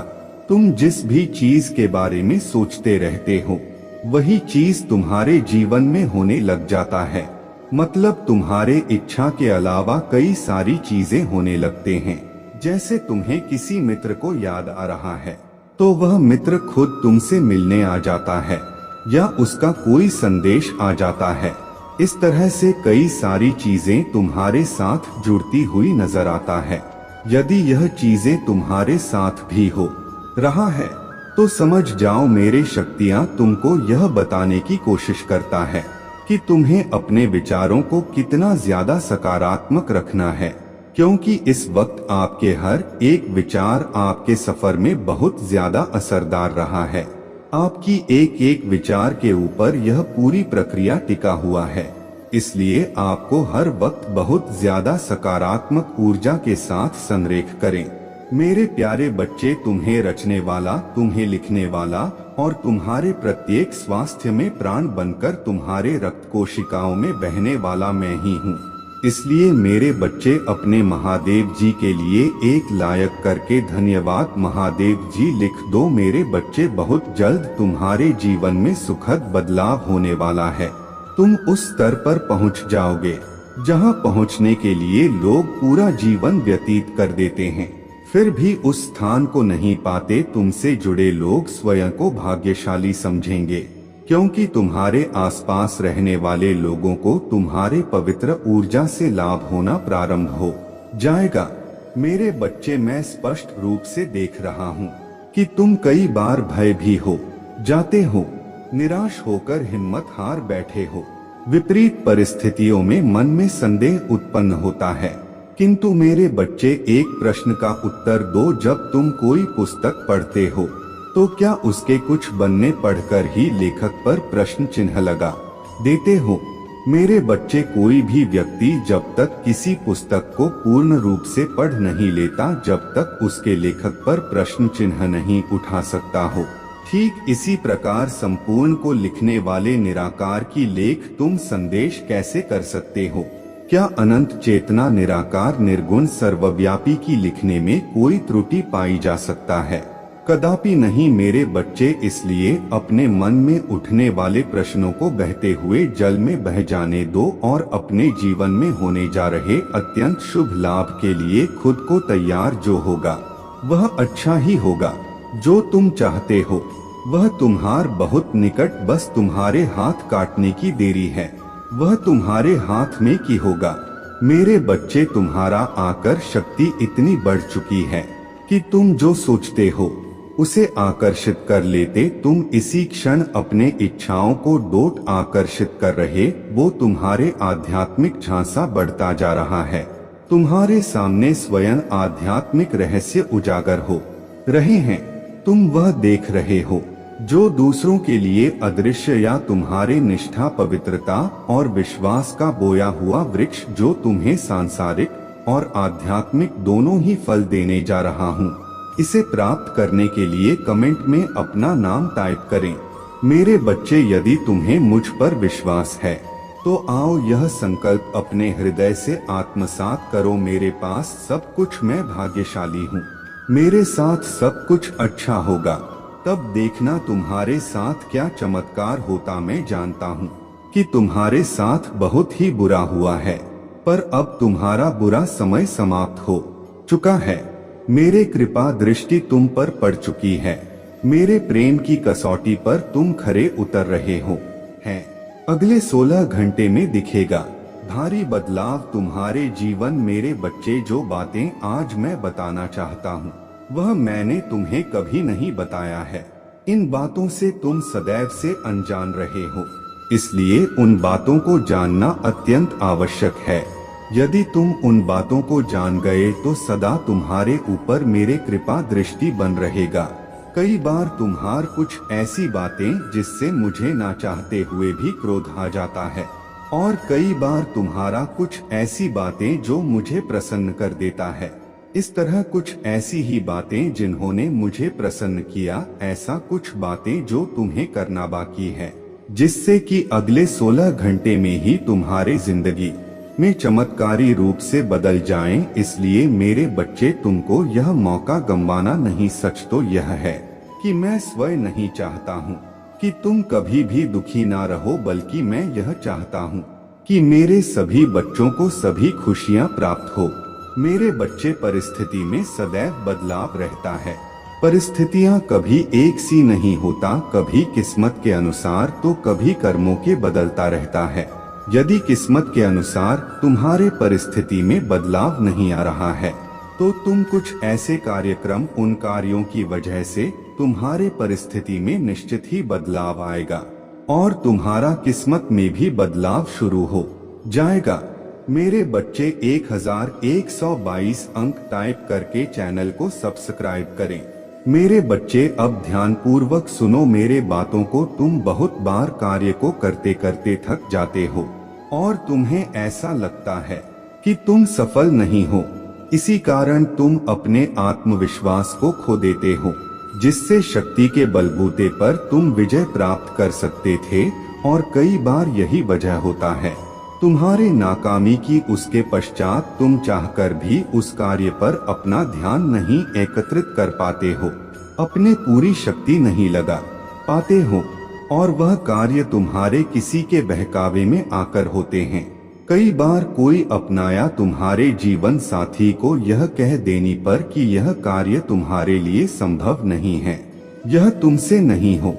तुम जिस भी चीज के बारे में सोचते रहते हो वही चीज तुम्हारे जीवन में होने लग जाता है। मतलब तुम्हारे इच्छा के अलावा कई सारी चीजें होने लगते हैं। जैसे तुम्हें किसी मित्र को याद आ रहा है तो वह मित्र खुद तुमसे मिलने आ जाता है या उसका कोई संदेश आ जाता है। इस तरह से कई सारी चीजें तुम्हारे साथ जुड़ती हुई नजर आता है। यदि यह चीजें तुम्हारे साथ भी हो रहा है तो समझ जाओ मेरे शक्तियाँ तुमको यह बताने की कोशिश करता है कि तुम्हें अपने विचारों को कितना ज्यादा सकारात्मक रखना है, क्योंकि इस वक्त आपके हर एक विचार आपके सफर में बहुत ज्यादा असरदार रहा है। आपकी एक एक विचार के ऊपर यह पूरी प्रक्रिया टिका हुआ है। इसलिए आपको हर वक्त बहुत ज्यादा सकारात्मक ऊर्जा के साथ संरेख करें। मेरे प्यारे बच्चे, तुम्हें रचने वाला, तुम्हें लिखने वाला और तुम्हारे प्रत्येक स्वास्थ्य में प्राण बनकर तुम्हारे रक्त कोशिकाओं में बहने वाला मैं ही हूँ। इसलिए मेरे बच्चे अपने महादेव जी के लिए एक लायक करके धन्यवाद महादेव जी लिख दो। मेरे बच्चे बहुत जल्द तुम्हारे जीवन में सुखद बदलाव होने वाला है। तुम उस स्तर पर पहुंच जाओगे जहां पहुंचने के लिए लोग पूरा जीवन व्यतीत कर देते हैं, फिर भी उस स्थान को नहीं पाते। तुमसे जुड़े लोग स्वयं को भाग्यशाली समझेंगे, क्योंकि तुम्हारे आसपास रहने वाले लोगों को तुम्हारे पवित्र ऊर्जा से लाभ होना प्रारंभ हो जाएगा। मेरे बच्चे, मैं स्पष्ट रूप से देख रहा हूँ कि तुम कई बार भय भी हो जाते हो, निराश होकर हिम्मत हार बैठे हो। विपरीत परिस्थितियों में मन में संदेह उत्पन्न होता है, किंतु मेरे बच्चे एक प्रश्न का उत्तर दो। जब तुम कोई पुस्तक पढ़ते हो तो क्या उसके कुछ बनने पढ़कर ही लेखक पर प्रश्न चिन्ह लगा देते हो? मेरे बच्चे, कोई भी व्यक्ति जब तक किसी पुस्तक को पूर्ण रूप से पढ़ नहीं लेता, जब तक उसके लेखक पर प्रश्न चिन्ह नहीं उठा सकता हो। ठीक इसी प्रकार संपूर्ण को लिखने वाले निराकार की लेख तुम संदेश कैसे कर सकते हो? क्या अनंत चेतना निराकार निर्गुण सर्वव्यापी की लिखने में कोई त्रुटि पाई जा सकता है? कदापि नहीं मेरे बच्चे। इसलिए अपने मन में उठने वाले प्रश्नों को बहते हुए जल में बह जाने दो और अपने जीवन में होने जा रहे अत्यंत शुभ लाभ के लिए खुद को तैयार। जो होगा वह अच्छा ही होगा। जो तुम चाहते हो वह तुम्हार बहुत निकट, बस तुम्हारे हाथ काटने की देरी है। वह तुम्हारे हाथ में की होगा। मेरे बच्चे, तुम्हारा आकर शक्ति इतनी बढ़ चुकी है कि तुम जो सोचते हो उसे आकर्षित कर लेते। तुम इसी क्षण अपने इच्छाओं को डोट आकर्षित कर रहे, वो तुम्हारे आध्यात्मिक झांसा बढ़ता जा रहा है। तुम्हारे सामने स्वयं आध्यात्मिक रहस्य उजागर हो रहे हैं। तुम वह देख रहे हो जो दूसरों के लिए अदृश्य, या तुम्हारे निष्ठा, पवित्रता और विश्वास का बोया हुआ वृक्ष जो तुम्हें सांसारिक और आध्यात्मिक दोनों ही फल देने जा रहा हूँ। इसे प्राप्त करने के लिए कमेंट में अपना नाम टाइप करें। मेरे बच्चे, यदि तुम्हें मुझ पर विश्वास है तो आओ यह संकल्प अपने हृदय से आत्मसात करो। मेरे पास सब कुछ, मैं भाग्यशाली हूँ, मेरे साथ सब कुछ अच्छा होगा। तब देखना तुम्हारे साथ क्या चमत्कार होता। मैं जानता हूँ कि तुम्हारे साथ बहुत ही बुरा हुआ है, पर अब तुम्हारा बुरा समय समाप्त हो चुका है। मेरे कृपा दृष्टि तुम पर पड़ चुकी है। मेरे प्रेम की कसौटी पर तुम खरे उतर रहे हो हैं। अगले 16 घंटे में दिखेगा भारी बदलाव तुम्हारे जीवन। मेरे बच्चे, जो बातें आज मैं बताना चाहता हूँ वह मैंने तुम्हें कभी नहीं बताया है। इन बातों से तुम सदैव से अनजान रहे हो, इसलिए उन बातों को जानना अत्यंत आवश्यक है। यदि तुम उन बातों को जान गए तो सदा तुम्हारे ऊपर मेरे कृपा दृष्टि बन रहेगा। कई बार तुम्हार कुछ ऐसी बातें जिससे मुझे ना चाहते हुए भी क्रोध आ जाता है, और कई बार तुम्हारा कुछ ऐसी बातें जो मुझे प्रसन्न कर देता है। इस तरह कुछ ऐसी ही बातें जिन्होंने मुझे प्रसन्न किया, ऐसा कुछ बातें जो तुम्हें करना बाकी है, जिससे कि अगले 16 घंटे में ही तुम्हारे जिंदगी में चमत्कारी रूप से बदल जाएं। इसलिए मेरे बच्चे, तुमको यह मौका गंवाना नहीं। सच तो यह है कि मैं स्वयं नहीं चाहता हूँ कि तुम कभी भी दुखी ना रहो, बल्कि मैं यह चाहता हूँ कि मेरे सभी बच्चों को सभी खुशियाँ प्राप्त हो। मेरे बच्चे, परिस्थिति में सदैव बदलाव रहता है। परिस्थितियाँ कभी एक सी नहीं होता, कभी किस्मत के अनुसार तो कभी कर्मों के बदलता रहता है। यदि किस्मत के अनुसार तुम्हारे परिस्थिति में बदलाव नहीं आ रहा है तो तुम कुछ ऐसे कार्यक्रम, उन कार्यों की वजह से तुम्हारे परिस्थिति में निश्चित ही बदलाव आएगा और तुम्हारा किस्मत में भी बदलाव शुरू हो जाएगा। मेरे बच्चे, 1122 अंक टाइप करके चैनल को सब्सक्राइब करें। मेरे बच्चे, अब ध्यान पूर्वक सुनो मेरे बातों को। तुम बहुत बार कार्य को करते करते थक जाते हो और तुम्हें ऐसा लगता है कि तुम सफल नहीं हो। इसी कारण तुम अपने आत्मविश्वास को खो देते हो, जिससे शक्ति के बलबूते पर तुम विजय प्राप्त कर सकते थे, और कई बार यही वजह होता है तुम्हारे नाकामी की उसके पश्चात तुम चाहकर भी उस कार्य पर अपना ध्यान नहीं एकत्रित कर पाते हो, अपने पूरी शक्ति नहीं लगा पाते हो, और वह कार्य तुम्हारे किसी के बहकावे में आकर होते हैं। कई बार कोई अपनाया तुम्हारे जीवन साथी को यह कह देने पर कि यह कार्य तुम्हारे लिए संभव नहीं है, यह तुमसे नहीं हो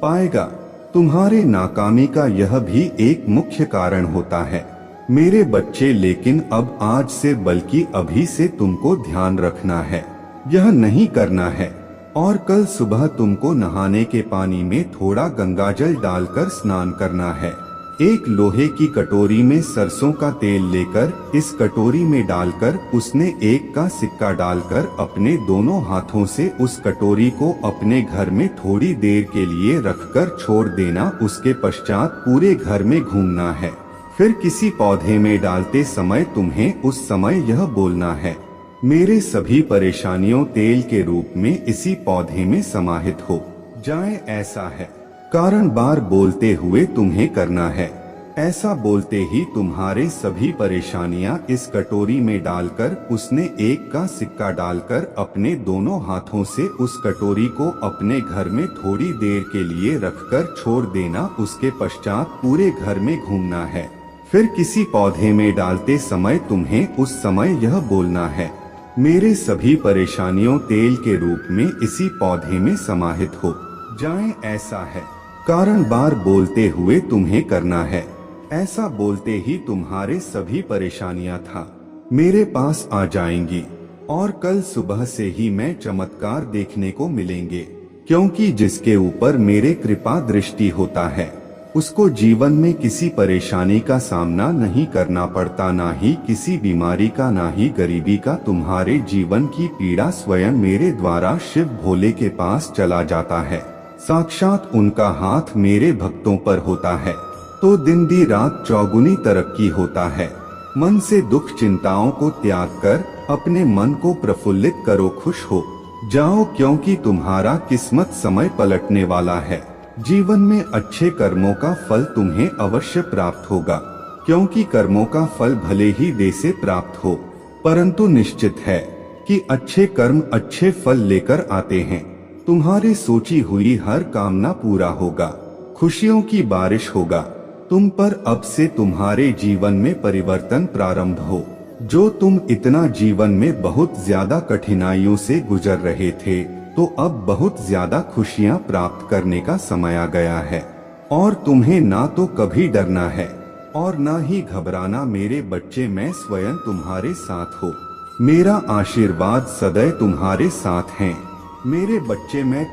पाएगा। तुम्हारे नाकामी का यह भी एक मुख्य कारण होता है मेरे बच्चे, लेकिन अब आज से बल्कि अभी से तुमको ध्यान रखना है, यह नहीं करना है। और कल सुबह तुमको नहाने के पानी में थोड़ा गंगाजल डालकर स्नान करना है। एक लोहे की कटोरी में सरसों का तेल लेकर इस कटोरी में डालकर उसने एक का सिक्का डालकर अपने दोनों हाथों से उस कटोरी को अपने घर में थोड़ी देर के लिए रखकर छोड़ देना। उसके पश्चात पूरे घर में घूमना है। फिर किसी पौधे में डालते समय तुम्हें उस समय यह बोलना है, मेरे सभी परेशानियों तेल के रूप में इसी पौधे में समाहित हो जाए। ऐसा है कारण बार बोलते हुए तुम्हें करना है। ऐसा बोलते ही तुम्हारे सभी परेशानियां इस कटोरी में डालकर उसने एक का सिक्का डालकर अपने दोनों हाथों से उस कटोरी को अपने घर में थोड़ी देर के लिए रखकर छोड़ देना। उसके पश्चात पूरे घर में घूमना है। फिर किसी पौधे में डालते समय तुम्हें उस समय यह बोलना है, मेरे सभी परेशानियों तेल के रूप में इसी पौधे में समाहित हो जाएं। ऐसा है कारण बार बोलते हुए तुम्हें करना है। ऐसा बोलते ही तुम्हारे सभी परेशानियां था मेरे पास आ जाएंगी और कल सुबह से ही मैं चमत्कार देखने को मिलेंगे, क्योंकि जिसके ऊपर मेरे कृपा दृष्टि होता है उसको जीवन में किसी परेशानी का सामना नहीं करना पड़ता, ना ही किसी बीमारी का, ना ही गरीबी का। तुम्हारे जीवन की पीड़ा स्वयं मेरे द्वारा शिव भोले के पास चला जाता है। साक्षात उनका हाथ मेरे भक्तों पर होता है तो दिन दी रात चौगुनी तरक्की होता है। मन से दुख चिंताओं को त्याग कर अपने मन को प्रफुल्लित करो, खुश हो जाओ, क्योंकि तुम्हारा किस्मत समय पलटने वाला है। जीवन में अच्छे कर्मों का फल तुम्हें अवश्य प्राप्त होगा, क्योंकि कर्मों का फल भले ही देर से प्राप्त हो, परंतु निश्चित है कि अच्छे कर्म अच्छे फल लेकर आते हैं। तुम्हारी सोची हुई हर कामना पूरा होगा, खुशियों की बारिश होगा तुम पर। अब से तुम्हारे जीवन में परिवर्तन प्रारंभ हो। जो तुम इतना जीवन में बहुत ज्यादा कठिनाइयों से गुजर रहे थे, तो अब बहुत ज्यादा खुशियां प्राप्त करने का समय आ गया है। और तुम्हें ना तो कभी डरना है और ना ही घबराना मेरे बच्चे, मैं स्वयं तुम्हारे साथ हो। मेरा आशीर्वाद सदैव तुम्हारे साथ है मेरे बच्चे। मैं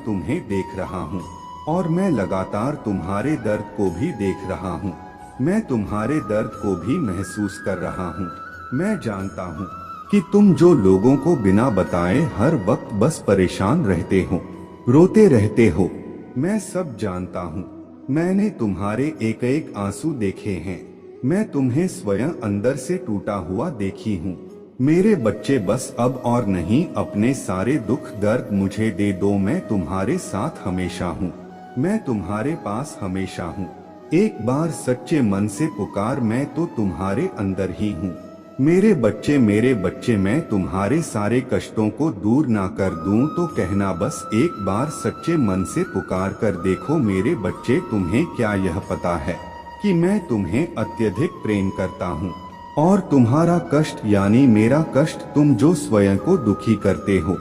तुम्हें देख रहा हूँ और मैं लगातार तुम्हारे दर्द को भी देख रहा हूँ। मैं तुम्हारे दर्द को भी महसूस कर रहा हूँ। मैं जानता हूँ कि तुम जो लोगों को बिना बताए हर वक्त बस परेशान रहते हो, रोते रहते हो, मैं सब जानता हूँ। मैंने तुम्हारे एक एक आंसू देखे हैं। मैं तुम्हें स्वयं अंदर से टूटा हुआ देखी हूँ। मेरे बच्चे, बस अब और नहीं, अपने सारे दुख दर्द मुझे दे दो। मैं तुम्हारे साथ हमेशा हूँ, मैं तुम्हारे पास हमेशा हूँ। एक बार सच्चे मन से पुकार, मैं तो तुम्हारे अंदर ही हूँ। मेरे बच्चे, मैं तुम्हारे सारे कष्टों को दूर ना कर दूं तो कहना, बस एक बार सच्चे मन से पुकार कर देखो। मेरे बच्चे, तुम्हें क्या यह पता है कि मैं तुम्हें अत्यधिक प्रेम करता हूँ, और तुम्हारा कष्ट यानी मेरा कष्ट, तुम जो स्वयं को दुखी करते हो,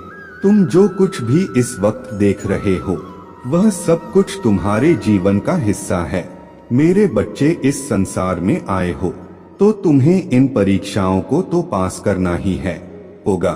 तुम जो कुछ भी इस वक्त देख रहे हो, वह सब कुछ तुम्हारे जीवन का हिस्सा है। मेरे बच्चे, इस संसार में आए हो तो तुम्हें इन परीक्षाओं को तो पास करना ही होगा।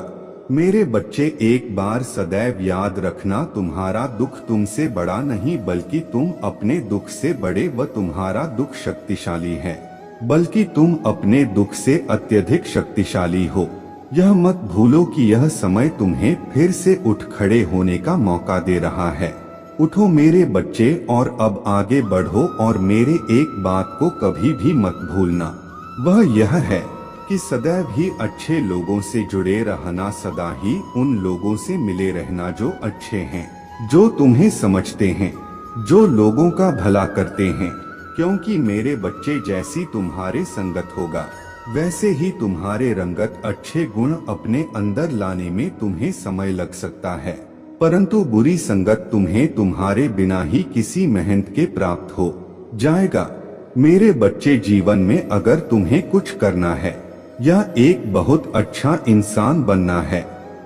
मेरे बच्चे, एक बार सदैव याद रखना, तुम्हारा दुख तुमसे बड़ा नहीं बल्कि तुम अपने दुख से बड़े, व तुम्हारा दुख शक्तिशाली है बल्कि तुम अपने दुख से अत्यधिक शक्तिशाली हो। यह मत भूलो कि यह समय तुम्हें फिर से उठ खड़े होने का मौका दे रहा है। उठो मेरे बच्चे और अब आगे बढ़ो, और मेरे एक बात को कभी भी मत भूलना, वह यह है कि सदैव ही अच्छे लोगों से जुड़े रहना, सदा ही उन लोगों से मिले रहना जो अच्छे हैं, जो तुम्हें समझते हैं, जो लोगों का भला करते हैं, क्योंकि मेरे बच्चे जैसी तुम्हारे संगत होगा वैसे ही तुम्हारे रंगत अच्छे गुण अपने अंदर लाने में तुम्हें समय लग सकता है, परंतु बुरी संगत तुम्हें तुम्हारे बिना ही किसी मेहनत के प्राप्त हो जाएगा। मेरे बच्चे, जीवन में अगर तुम्हें कुछ करना है या एक बहुत अच्छा इंसान बनना है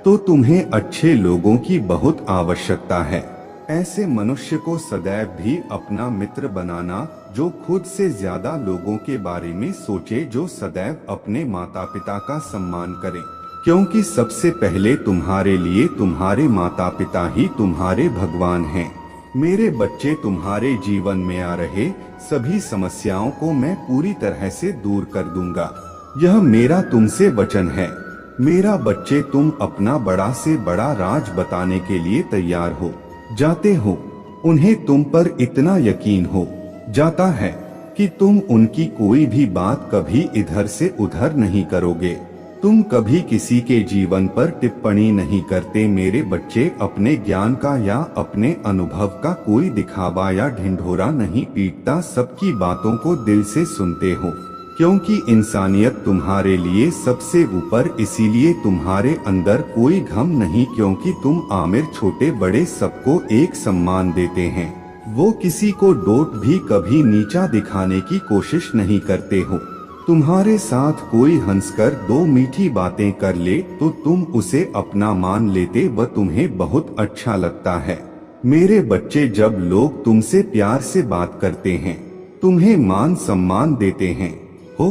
तो तुम्हें अच्छे लोगों की बहुत आवश्यकता है। ऐसे मनुष्य को सदैव भी अपना मित्र बनाना जो खुद से ज्यादा लोगों के बारे में सोचे, जो सदैव अपने माता पिता का सम्मान करे, क्योंकि सबसे पहले तुम्हारे लिए तुम्हारे माता पिता ही तुम्हारे भगवान हैं। मेरे बच्चे, तुम्हारे जीवन में आ रहे सभी समस्याओं को मैं पूरी तरह से दूर कर दूंगा, यह मेरा तुमसे वचन है। मेरा बच्चे, तुम अपना बड़ा से बड़ा राज बताने के लिए तैयार हो जाते हो। उन्हें तुम पर इतना यकीन हो जाता है कि तुम उनकी कोई भी बात कभी इधर से उधर नहीं करोगे। तुम कभी किसी के जीवन पर टिप्पणी नहीं करते। मेरे बच्चे, अपने ज्ञान का या अपने अनुभव का कोई दिखावा या ढिंढोरा नहीं पीटता, सबकी बातों को दिल से सुनते हो, क्योंकि इंसानियत तुम्हारे लिए सबसे ऊपर। इसीलिए तुम्हारे अंदर कोई घम नहीं, क्योंकि तुम आमिर छोटे बड़े सबको एक सम्मान देते हैं। वो किसी को डोट भी कभी नीचा दिखाने की कोशिश नहीं करते हो। तुम्हारे साथ कोई हंसकर दो मीठी बातें कर ले तो तुम उसे अपना मान लेते, वह तुम्हें बहुत अच्छा लगता है। मेरे बच्चे, जब लोग तुमसे प्यार से बात करते हैं, तुम्हें मान सम्मान देते हैं हो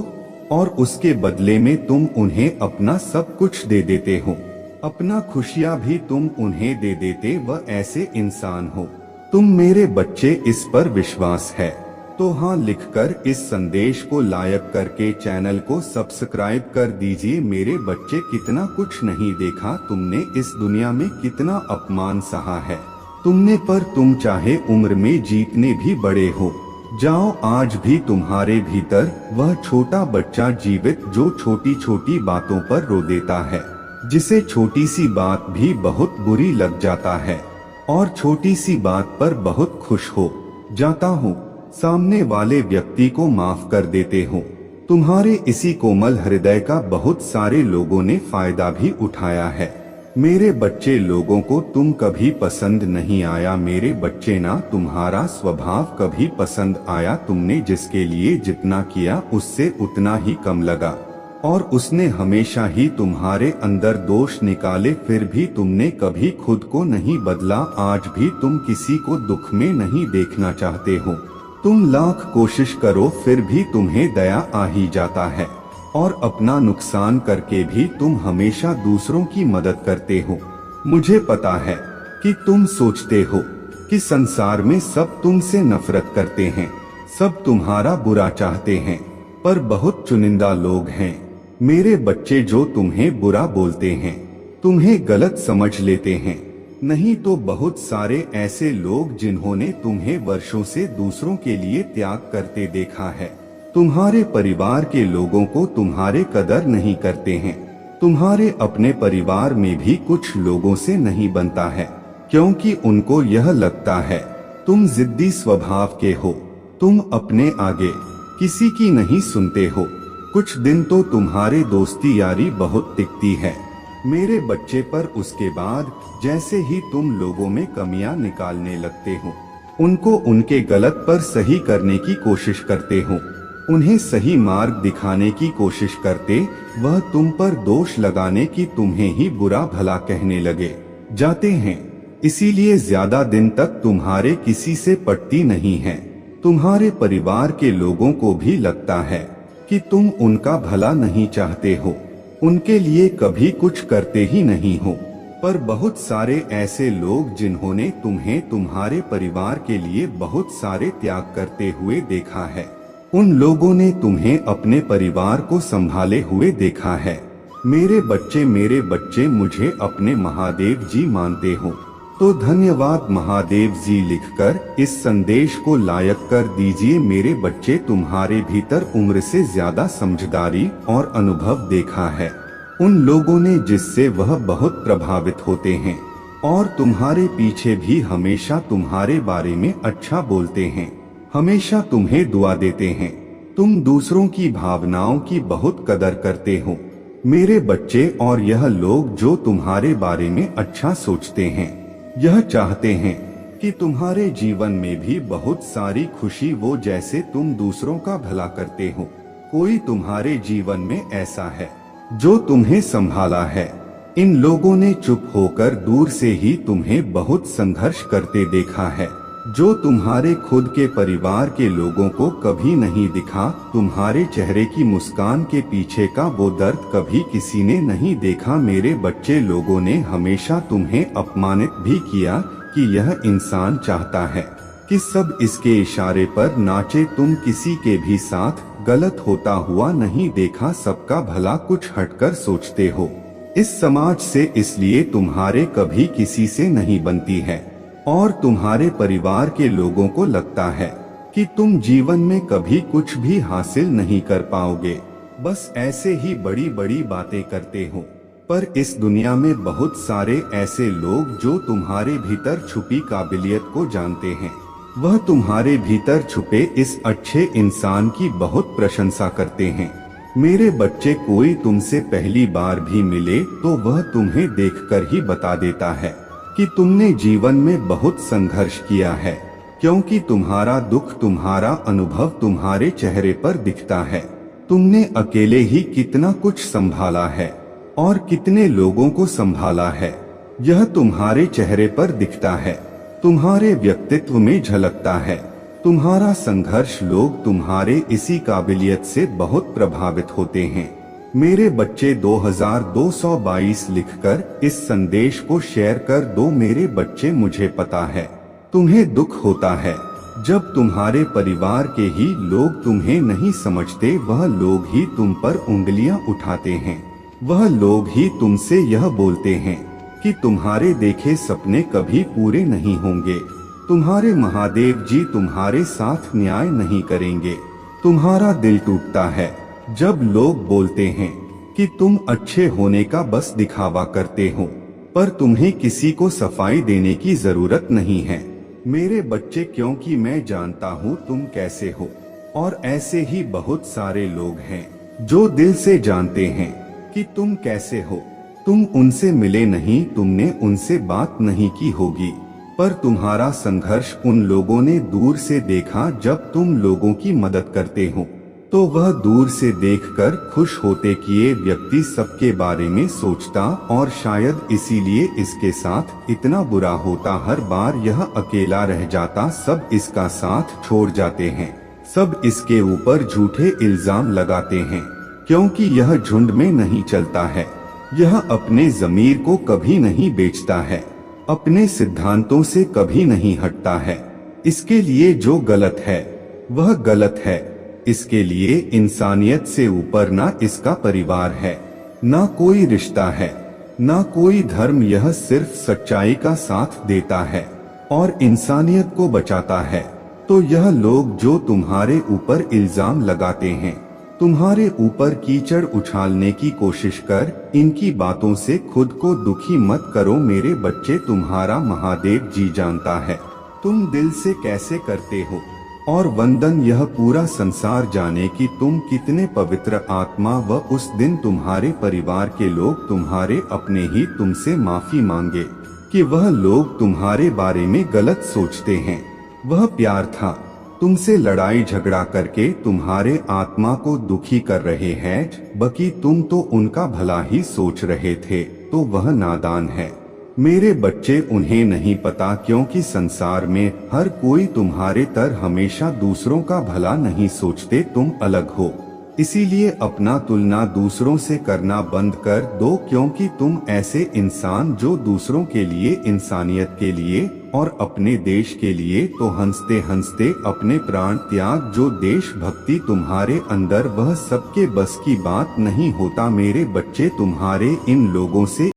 और उसके बदले में तुम उन्हें अपना सब कुछ दे देते हो, अपना खुशियाँ भी तुम उन्हें दे देते, वह ऐसे इंसान हो तुम। मेरे बच्चे, इस पर विश्वास है तो हाँ लिखकर इस संदेश को लाइक करके चैनल को सब्सक्राइब कर दीजिए। मेरे बच्चे, कितना कुछ नहीं देखा तुमने, इस दुनिया में कितना अपमान सहा है तुमने, पर तुम चाहे उम्र में जीतने भी बड़े हो जाओ, आज भी तुम्हारे भीतर वह छोटा बच्चा जीवित जो छोटी छोटी बातों पर रो देता है, जिसे छोटी सी बात भी बहुत बुरी लग जाता है और छोटी सी बात पर बहुत खुश हो जाता हूँ। सामने वाले व्यक्ति को माफ कर देते हो। तुम्हारे इसी कोमल हृदय का बहुत सारे लोगों ने फायदा भी उठाया है। मेरे बच्चे, लोगों को तुम कभी पसंद नहीं आया। मेरे बच्चे ना, तुम्हारा स्वभाव कभी पसंद आया। तुमने जिसके लिए जितना किया उससे उतना ही कम लगा और उसने हमेशा ही तुम्हारे अंदर दोष निकाले, फिर भी तुमने कभी खुद को नहीं बदला। आज भी तुम किसी को दुख में नहीं देखना चाहते हो। तुम लाख कोशिश करो फिर भी तुम्हें दया आ ही जाता है और अपना नुकसान करके भी तुम हमेशा दूसरों की मदद करते हो। मुझे पता है कि तुम सोचते हो कि संसार में सब तुमसे नफरत करते हैं, सब तुम्हारा बुरा चाहते हैं, पर बहुत चुनिंदा लोग हैं मेरे बच्चे जो तुम्हें बुरा बोलते हैं, तुम्हें गलत समझ लेते हैं। नहीं तो बहुत सारे ऐसे लोग जिन्होंने तुम्हें वर्षों से दूसरों के लिए त्याग करते देखा है। तुम्हारे परिवार के लोगों को तुम्हारे कदर नहीं करते हैं। तुम्हारे अपने परिवार में भी कुछ लोगों से नहीं बनता है, क्योंकि उनको यह लगता है तुम जिद्दी स्वभाव के हो, तुम अपने आगे किसी की नहीं सुनते हो। कुछ दिन तो तुम्हारे दोस्ती यारी बहुत टिकती है मेरे बच्चे, पर उसके बाद जैसे ही तुम लोगों में कमियां निकालने लगते हो, उनको उनके गलत पर सही करने की कोशिश करते हो, उन्हें सही मार्ग दिखाने की कोशिश करते, वह तुम पर दोष लगाने की तुम्हें ही बुरा भला कहने लगे जाते हैं। इसीलिए ज्यादा दिन तक तुम्हारे किसी से पटती नहीं है। तुम्हारे परिवार के लोगों को भी लगता है कि तुम उनका भला नहीं चाहते हो, उनके लिए कभी कुछ करते ही नहीं हो। पर बहुत सारे ऐसे लोग जिन्होंने तुम्हें तुम्हारे परिवार के लिए बहुत सारे त्याग करते हुए देखा है, उन लोगों ने तुम्हें अपने परिवार को संभाले हुए देखा है। मेरे बच्चे मुझे अपने महादेव जी मानते हो तो धन्यवाद महादेव जी लिखकर इस संदेश को लाइक कर दीजिए। मेरे बच्चे, तुम्हारे भीतर उम्र से ज्यादा समझदारी और अनुभव देखा है उन लोगों ने जिससे वह बहुत प्रभावित होते हैं और तुम्हारे पीछे भी हमेशा तुम्हारे बारे में अच्छा बोलते हैं। हमेशा तुम्हें दुआ देते हैं। तुम दूसरों की भावनाओं की बहुत कदर करते हो मेरे बच्चे, और यह लोग जो तुम्हारे बारे में अच्छा सोचते हैं, यह चाहते हैं कि तुम्हारे जीवन में भी बहुत सारी खुशी हो, जैसे तुम दूसरों का भला करते हो। कोई तुम्हारे जीवन में ऐसा है जो तुम्हें संभाला है। इन लोगों ने चुप होकर दूर से ही तुम्हें बहुत संघर्ष करते देखा है, जो तुम्हारे खुद के परिवार के लोगों को कभी नहीं दिखा। तुम्हारे चेहरे की मुस्कान के पीछे का वो दर्द कभी किसी ने नहीं देखा मेरे बच्चे। लोगों ने हमेशा तुम्हें अपमानित भी किया कि यह इंसान चाहता है कि सब इसके इशारे पर नाचे। तुम किसी के भी साथ गलत होता हुआ नहीं देखा, सबका भला कुछ हटकर सोचते हो इस समाज से, इसलिए तुम्हारे कभी किसी से नहीं बनती है। और तुम्हारे परिवार के लोगों को लगता है कि तुम जीवन में कभी कुछ भी हासिल नहीं कर पाओगे, बस ऐसे ही बड़ी बड़ी बातें करते हो। पर इस दुनिया में बहुत सारे ऐसे लोग जो तुम्हारे भीतर छुपी काबिलियत को जानते हैं। वह तुम्हारे भीतर छुपे इस अच्छे इंसान की बहुत प्रशंसा करते हैं मेरे बच्चे। कोई तुमसे पहली बार भी मिले तो वह तुम्हें देखकर ही बता देता है कि तुमने जीवन में बहुत संघर्ष किया है, क्योंकि तुम्हारा दुख, तुम्हारा अनुभव तुम्हारे चेहरे पर दिखता है। तुमने अकेले ही कितना कुछ संभाला है और कितने लोगों को संभाला है, यह तुम्हारे चेहरे पर दिखता है, तुम्हारे व्यक्तित्व में झलकता है। तुम्हारा संघर्ष, लोग तुम्हारे इसी काबिलियत से बहुत प्रभावित होते हैं मेरे बच्चे। 2222 लिखकर इस संदेश को शेयर कर दो मेरे बच्चे। मुझे पता है तुम्हें दुख होता है जब तुम्हारे परिवार के ही लोग तुम्हें नहीं समझते। वह लोग ही तुम पर उंगलियां उठाते हैं, वह लोग ही तुमसे यह बोलते हैं कि तुम्हारे देखे सपने कभी पूरे नहीं होंगे। तुम्हारे महादेव जी तुम्हारे साथ न्याय नहीं करेंगे। तुम्हारा दिल टूटता है जब लोग बोलते हैं कि तुम अच्छे होने का बस दिखावा करते हो, पर तुम्हें किसी को सफाई देने की जरूरत नहीं है मेरे बच्चे, क्योंकि मैं जानता हूँ तुम कैसे हो। और ऐसे ही बहुत सारे लोग हैं जो दिल से जानते हैं कि तुम कैसे हो। तुम उनसे मिले नहीं, तुमने उनसे बात नहीं की होगी, पर तुम्हारा संघर्ष उन लोगों ने दूर से देखा। जब तुम लोगों की मदद करते हो तो वह दूर से देखकर खुश होते कि ये व्यक्ति सबके बारे में सोचता, और शायद इसीलिए इसके साथ इतना बुरा होता। हर बार यह अकेला रह जाता, सब इसका साथ छोड़ जाते हैं, सब इसके ऊपर झूठे इल्जाम लगाते हैं, क्योंकि यह झुंड में नहीं चलता है। यह अपने ज़मीर को कभी नहीं बेचता है, अपने सिद्धांतों से कभी नहीं हटता है। इसके लिए जो गलत है वह गलत है। इसके लिए इंसानियत से ऊपर ना इसका परिवार है, ना कोई रिश्ता है, ना कोई धर्म। यह सिर्फ सच्चाई का साथ देता है और इंसानियत को बचाता है। तो यह लोग जो तुम्हारे ऊपर इल्जाम लगाते हैं, तुम्हारे ऊपर कीचड़ उछालने की कोशिश कर, इनकी बातों से खुद को दुखी मत करो मेरे बच्चे। तुम्हारा महादेव जी जानता है तुम दिल से कैसे करते हो, और वंदन यह पूरा संसार जाने कि तुम कितने पवित्र आत्मा। व उस दिन तुम्हारे परिवार के लोग, तुम्हारे अपने ही तुमसे माफी मांगे कि वह लोग तुम्हारे बारे में गलत सोचते हैं। वह प्यार था, तुमसे लड़ाई झगड़ा करके तुम्हारे आत्मा को दुखी कर रहे हैं, बल्कि तुम तो उनका भला ही सोच रहे थे, तो वह नादान है मेरे बच्चे। उन्हें नहीं पता, क्योंकि संसार में हर कोई तुम्हारे तरह हमेशा दूसरों का भला नहीं सोचते। तुम अलग हो, इसीलिए अपना तुलना दूसरों से करना बंद कर दो, क्योंकि तुम ऐसे इंसान जो दूसरों के लिए, इंसानियत के लिए और अपने देश के लिए तो हंसते हंसते अपने प्राण त्याग। जो देशभक्ति तुम्हारे अंदर, वह सबके बस की बात नहीं होता मेरे बच्चे। तुम्हारे इन लोगों से